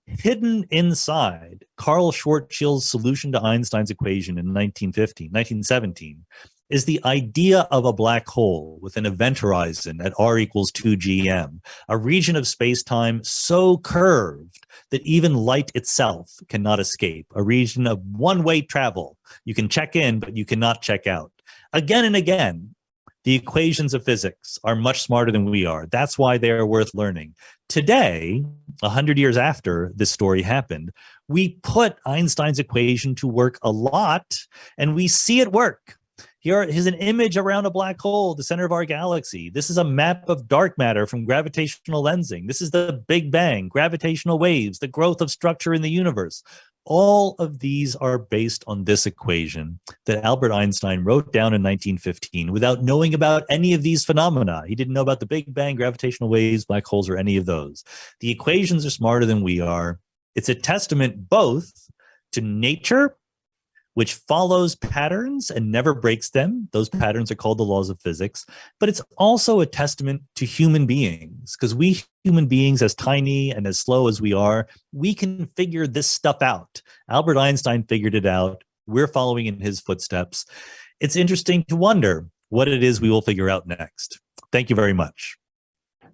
Hidden inside Carl Schwarzschild's solution to Einstein's equation in 1917, is the idea of a black hole with an event horizon at r equals 2 gm, a region of space-time so curved that even light itself cannot escape, a region of one-way travel. You can check in, but you cannot check out. Again and again, the equations of physics are much smarter than we are. That's why they are worth learning. Today, 100 years after this story happened, we put Einstein's equation to work a lot, and we see it work. Here is an image around a black hole, the center of our galaxy. This is a map of dark matter from gravitational lensing. This is the Big Bang, gravitational waves, the growth of structure in the universe. All of these are based on this equation that Albert Einstein wrote down in 1915 without knowing about any of these phenomena. He didn't know about the Big Bang, gravitational waves, black holes, or any of those. The equations are smarter than we are. It's a testament both to nature, which follows patterns and never breaks them. Those patterns are called the laws of physics. But it's also a testament to human beings, because we human beings, as tiny and as slow as we are, we can figure this stuff out. Albert Einstein figured it out. We're following in his footsteps. It's interesting to wonder what it is we will figure out next. Thank you very much.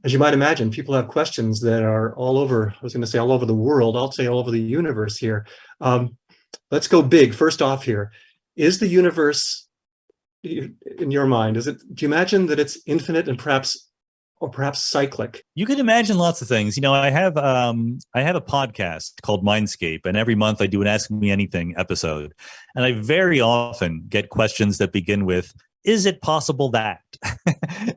As you might imagine, people have questions that are all over, I was going to say all over the world, I'll say all over the universe here. Let's go big. First off here, is the universe, in your mind, do you imagine that it's infinite and perhaps cyclic? You can imagine lots of things. You know, I have a podcast called Mindscape, and every month I do an Ask Me Anything episode. And I very often get questions that begin with, is it possible that?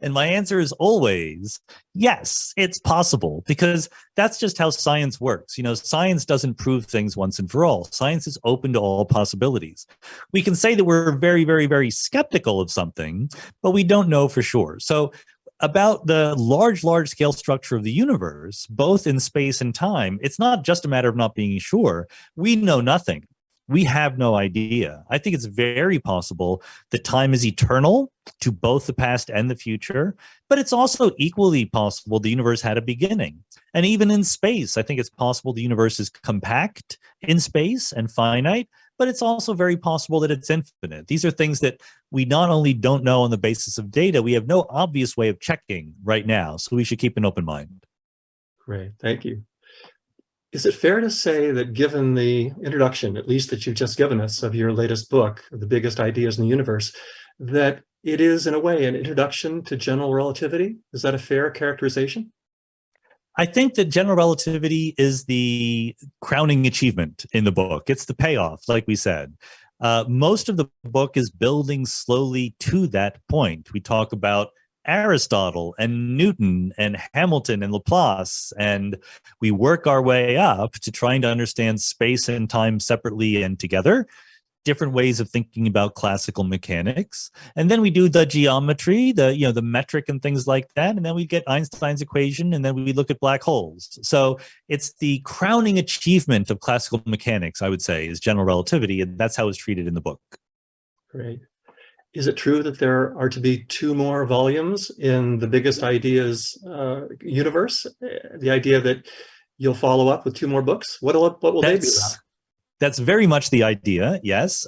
And my answer is always, yes, it's possible, because that's just how science works. You know, science doesn't prove things once and for all. Science is open to all possibilities. We can say that we're very, very, very skeptical of something, but we don't know for sure. So about the large scale structure of the universe, both in space and time, it's not just a matter of not being sure. We know nothing. We have no idea. I think it's very possible that time is eternal to both the past and the future, but it's also equally possible the universe had a beginning. And even in space, I think it's possible the universe is compact in space and finite, but it's also very possible that it's infinite. These are things that we not only don't know on the basis of data, we have no obvious way of checking right now. So we should keep an open mind. Great, thank you. Is it fair to say that, given the introduction, at least that you've just given us, of your latest book, The Biggest Ideas in the Universe, that it is, in a way, an introduction to general relativity? Is that a fair characterization? I think that general relativity is the crowning achievement in the book. It's the payoff, like we said. Most of the book is building slowly to that point. We talk about Aristotle and Newton and Hamilton and Laplace, and we work our way up to trying to understand space and time separately and together, different ways of thinking about classical mechanics. And then we do the geometry, the metric and things like that, and then we get Einstein's equation, and then we look at black holes. So it's the crowning achievement of classical mechanics, I would say, is general relativity, and that's how it's treated in the book. Great. Is it true that there are to be 2 more volumes in the Biggest Ideas universe? The idea that you'll follow up with 2 more books? What will they be about? That's very much the idea, yes.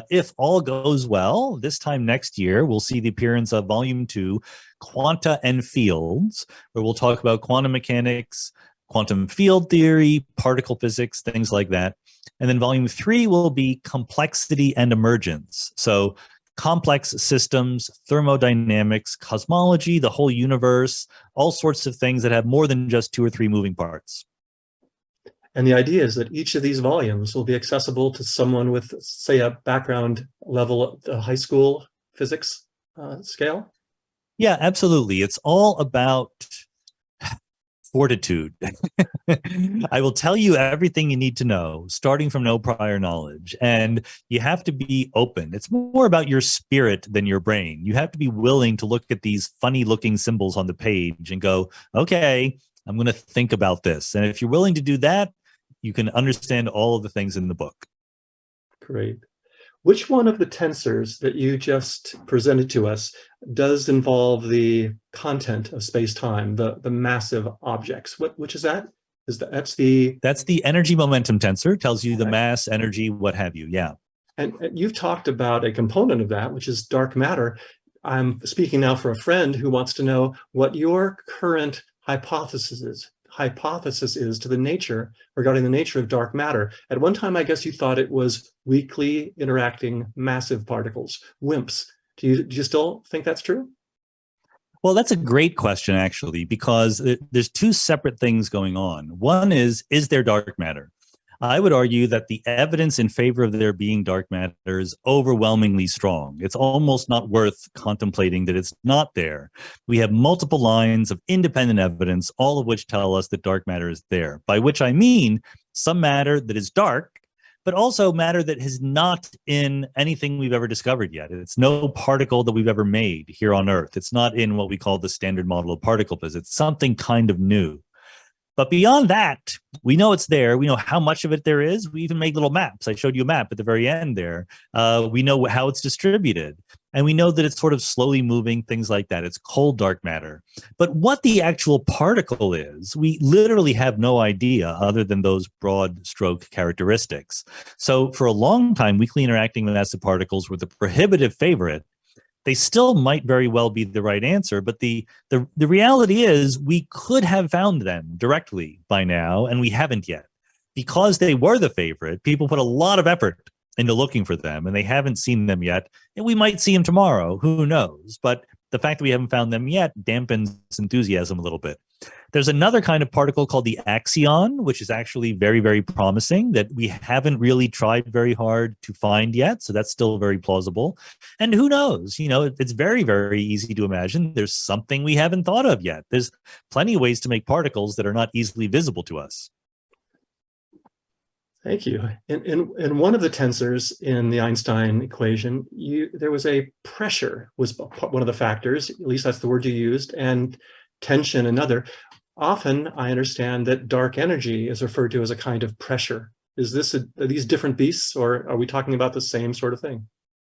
If all goes well, this time next year, we'll see the appearance of Volume 2, Quanta and Fields, where we'll talk about quantum mechanics, quantum field theory, particle physics, things like that. And then Volume 3 will be Complexity and Emergence. So complex systems, thermodynamics, cosmology, the whole universe, all sorts of things that have more than just 2 or 3 moving parts. And the idea is that each of these volumes will be accessible to someone with, say, a background level at the high school physics scale? Yeah, absolutely. It's all about fortitude. I will tell you everything you need to know, starting from no prior knowledge. And you have to be open. It's more about your spirit than your brain. You have to be willing to look at these funny looking symbols on the page and go, okay, I'm going to think about this. And if you're willing to do that, you can understand all of the things in the book. Great. Which one of the tensors that you just presented to us does involve the content of space-time, the massive objects? Which is that? That's the energy momentum tensor, tells you the okay. mass, energy, what have you. Yeah. And you've talked about a component of that, which is dark matter. I'm speaking now for a friend who wants to know what your current hypothesis is to the nature, regarding the nature of dark matter. At one time, I guess you thought it was weakly interacting massive particles, WIMPs. Do you still think that's true? Well, that's a great question, actually, because there's two separate things going on. One is there dark matter? I would argue that the evidence in favor of there being dark matter is overwhelmingly strong. It's almost not worth contemplating that it's not there. We have multiple lines of independent evidence, all of which tell us that dark matter is there, by which I mean some matter that is dark, but also matter that is not in anything we've ever discovered yet. It's no particle that we've ever made here on Earth. It's not in what we call the standard model of particle physics. It's something kind of new. But beyond that, we know it's there. We know how much of it there is. We even make little maps. I showed you a map at the very end there. We know how it's distributed. And we know that it's sort of slowly moving, things like that. It's cold dark matter. But what the actual particle is, we literally have no idea other than those broad stroke characteristics. So for a long time, weakly interacting massive particles were the prohibitive favorite. They still might very well be the right answer, but the reality is we could have found them directly by now, and we haven't yet. Because they were the favorite, people put a lot of effort into looking for them, and they haven't seen them yet. And we might see them tomorrow, who knows? But the fact that we haven't found them yet dampens enthusiasm a little bit. There's another kind of particle called the axion, which is actually very, very promising, that we haven't really tried very hard to find yet. So that's still very plausible. And who knows? You know, it's very, very easy to imagine there's something we haven't thought of yet. There's plenty of ways to make particles that are not easily visible to us. Thank you. In one of the tensors in the Einstein equation, there was a pressure was one of the factors, at least that's the word you used, and tension another. Often I understand that dark energy is referred to as a kind of pressure. Are these different beasts, or are we talking about the same sort of thing?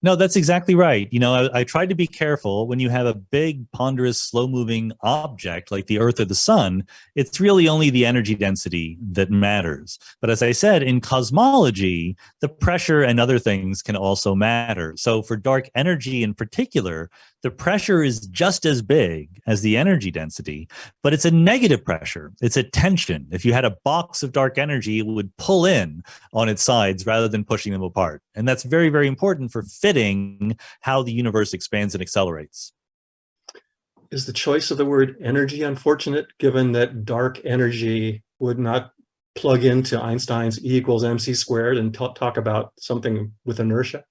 No, that's exactly right. You know, I tried to be careful when you have a big, ponderous, slow-moving object like the Earth or the Sun. It's really only the energy density that matters. But as I said, in cosmology, the pressure and other things can also matter. So for dark energy in particular, the pressure is just as big as the energy density, but it's a negative pressure. It's a tension. If you had a box of dark energy, it would pull in on its sides rather than pushing them apart. And that's very, very important for fitting how the universe expands and accelerates. Is the choice of the word energy unfortunate, given that dark energy would not plug into Einstein's E equals mc squared and talk about something with inertia?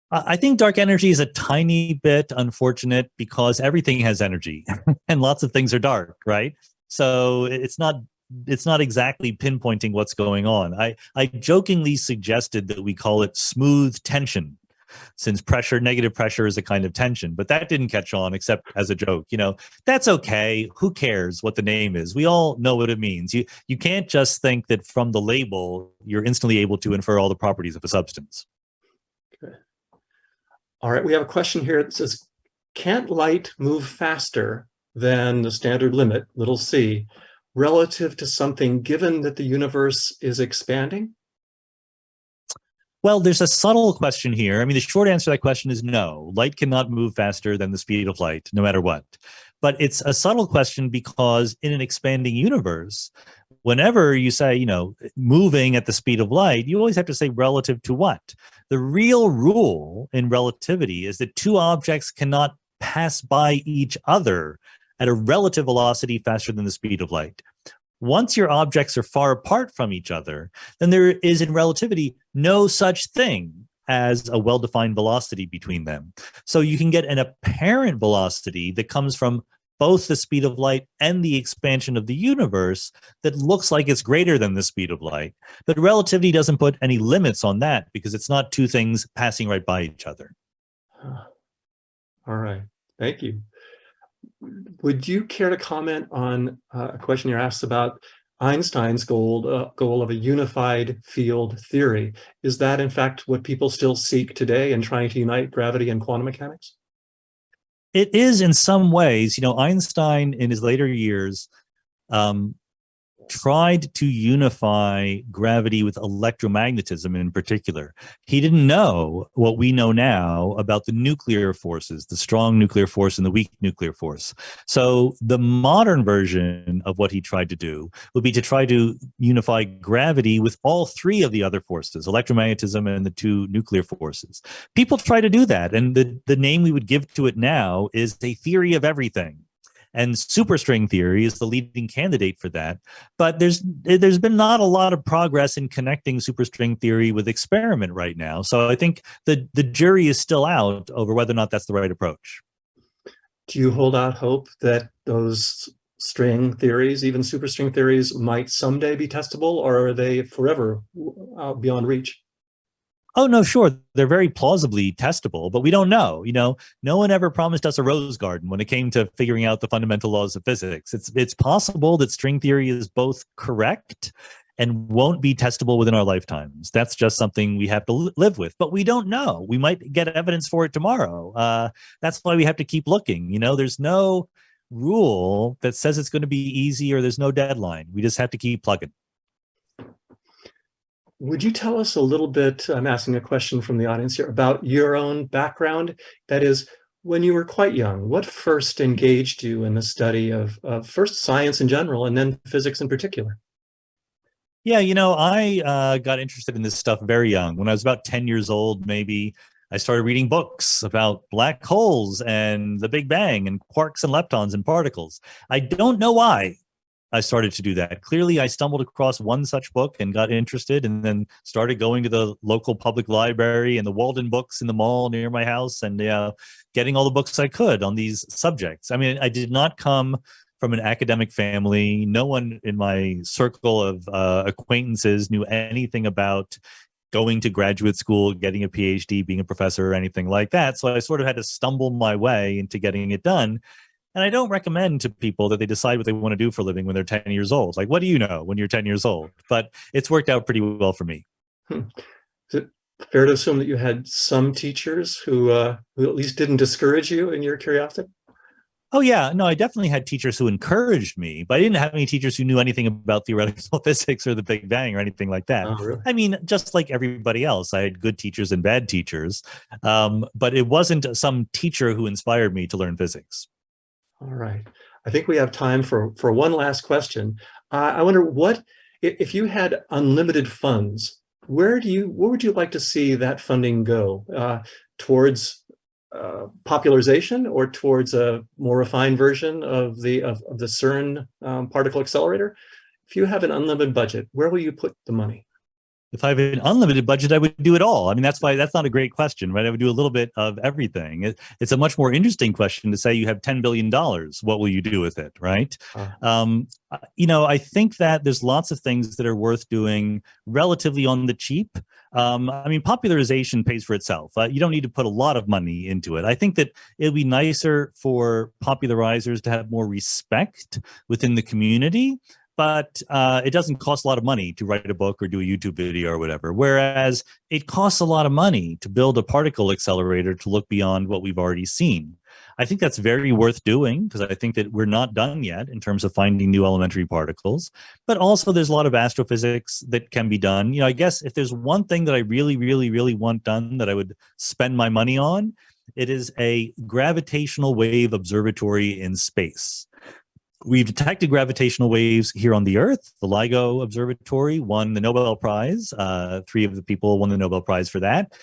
I think dark energy is a tiny bit unfortunate because everything has energy and lots of things are dark, right? So it's not exactly pinpointing what's going on. I jokingly suggested that we call it smooth tension, since negative pressure is a kind of tension, but that didn't catch on except as a joke. You know, that's okay. Who cares what the name is? We all know what it means. You can't just think that from the label, you're instantly able to infer all the properties of a substance. Okay. All right, we have a question here that says, can't light move faster than the standard limit, little c, relative to something given that the universe is expanding? Well, there's a subtle question here. I mean, the short answer to that question is no. Light cannot move faster than the speed of light, no matter what. But it's a subtle question because in an expanding universe, whenever you say, you know, moving at the speed of light, you always have to say relative to what? The real rule in relativity is that two objects cannot pass by each other at a relative velocity faster than the speed of light. Once your objects are far apart from each other, then there is in relativity no such thing as a well-defined velocity between them. So you can get an apparent velocity that comes from both the speed of light and the expansion of the universe that looks like it's greater than the speed of light. But relativity doesn't put any limits on that because it's not two things passing right by each other. All right, thank you. Would you care to comment on a question you're asked about Einstein's goal of a unified field theory? Is that in fact what people still seek today in trying to unite gravity and quantum mechanics? It is in some ways. Einstein in his later years tried to unify gravity with electromagnetism in particular. He didn't know what we know now about the nuclear forces, the strong nuclear force and the weak nuclear force. So the modern version of what he tried to do would be to try to unify gravity with all three of the other forces, electromagnetism and the two nuclear forces. People try to do that, and the name we would give to it now is a theory of everything. And superstring theory is the leading candidate for that. But there's been not a lot of progress in connecting superstring theory with experiment right now. So I think the jury is still out over whether or not that's the right approach. Do you hold out hope that those string theories, even superstring theories, might someday be testable, or are they forever beyond reach? Oh, no, sure. They're very plausibly testable, but we don't know. No one ever promised us a rose garden when it came to figuring out the fundamental laws of physics. It's possible that string theory is both correct and won't be testable within our lifetimes. That's just something we have to live with, but we don't know. We might get evidence for it tomorrow. That's why we have to keep looking. There's no rule that says it's going to be easy, or there's no deadline. We just have to keep plugging. Would you tell us a little bit, I'm asking a question from the audience here, about your own background? That is, when you were quite young, what first engaged you in the study of first science in general and then physics in particular? Yeah, I got interested in this stuff very young. When I was about 10 years old, maybe, I started reading books about black holes and the Big Bang and quarks and leptons and particles. I don't know why I started to do that. Clearly, I stumbled across one such book and got interested, and then started going to the local public library and the Walden Books in the mall near my house, and getting all the books I could on these subjects. I mean, I did not come from an academic family. No one in my circle of acquaintances knew anything about going to graduate school, getting a PhD, being a professor, or anything like that. So I sort of had to stumble my way into getting it done. And I don't recommend to people that they decide what they want to do for a living when they're 10 years old. Like, what do you know when you're 10 years old? But it's worked out pretty well for me. Is it fair to assume that you had some teachers who at least didn't discourage you in your curiosity? Oh, yeah. No, I definitely had teachers who encouraged me, but I didn't have any teachers who knew anything about theoretical physics or the Big Bang or anything like that. Oh, really? I mean, just like everybody else, I had good teachers and bad teachers, but it wasn't some teacher who inspired me to learn physics. All right. I think we have time for one last question. I wonder, what if you had unlimited funds, where would you like to see that funding go? Towards popularization, or towards a more refined version of the CERN particle accelerator? If you have an unlimited budget, where will you put the money? If I have an unlimited budget, I would do it all. I mean, that's not a great question, right? I would do a little bit of everything. It's a much more interesting question to say you have $10 billion. What will you do with it, right? I think that there's lots of things that are worth doing relatively on the cheap. I mean, popularization pays for itself. You don't need to put a lot of money into it. I think that it would be nicer for popularizers to have more respect within the community. But it doesn't cost a lot of money to write a book or do a YouTube video or whatever. Whereas it costs a lot of money to build a particle accelerator to look beyond what we've already seen. I think that's very worth doing, because I think that we're not done yet in terms of finding new elementary particles. But also there's a lot of astrophysics that can be done. I guess if there's one thing that I really, really, really want done that I would spend my money on, it is a gravitational wave observatory in space. We've detected gravitational waves here on the Earth. The LIGO Observatory won the Nobel Prize. 3 of the people won the Nobel Prize for that.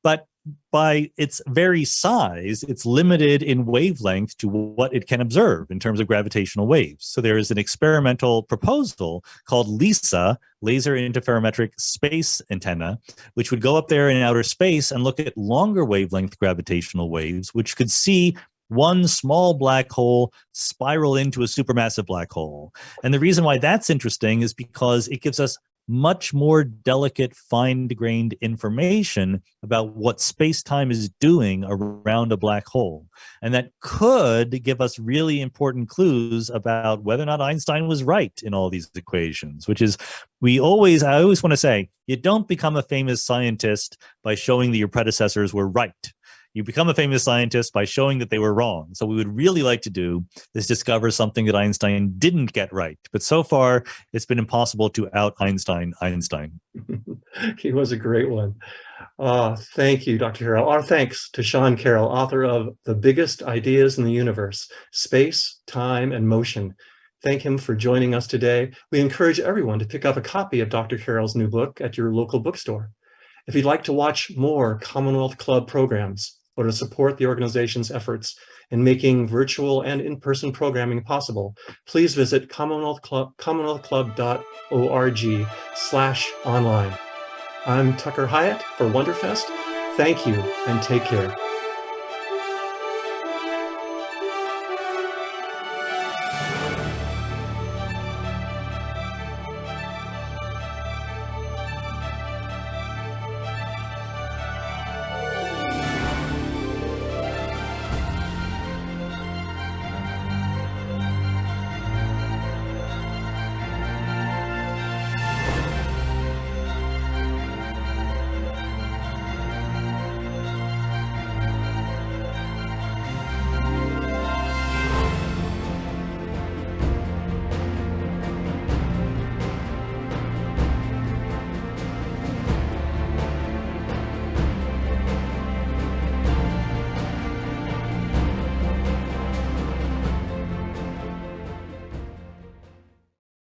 But by its very size, it's limited in wavelength to what it can observe in terms of gravitational waves. So there is an experimental proposal called LISA, Laser Interferometric Space Antenna, which would go up there in outer space and look at longer wavelength gravitational waves, which could see one small black hole spiral into a supermassive black hole. And the reason why that's interesting is because it gives us much more delicate, fine-grained information about what space-time is doing around a black hole. And that could give us really important clues about whether or not Einstein was right in all these equations, which is, I always want to say, you don't become a famous scientist by showing that your predecessors were right. You become a famous scientist by showing that they were wrong. So what we would really like to do is discover something that Einstein didn't get right. But so far, it's been impossible to out-Einstein Einstein. He was a great one. Thank you, Dr. Carroll. Our thanks to Sean Carroll, author of The Biggest Ideas in the Universe, Space, Time, and Motion. Thank him for joining us today. We encourage everyone to pick up a copy of Dr. Carroll's new book at your local bookstore. If you'd like to watch more Commonwealth Club programs or to support the organization's efforts in making virtual and in-person programming possible, please visit commonwealthclub.org/online. I'm Tucker Hyatt for Wonderfest. Thank you and take care.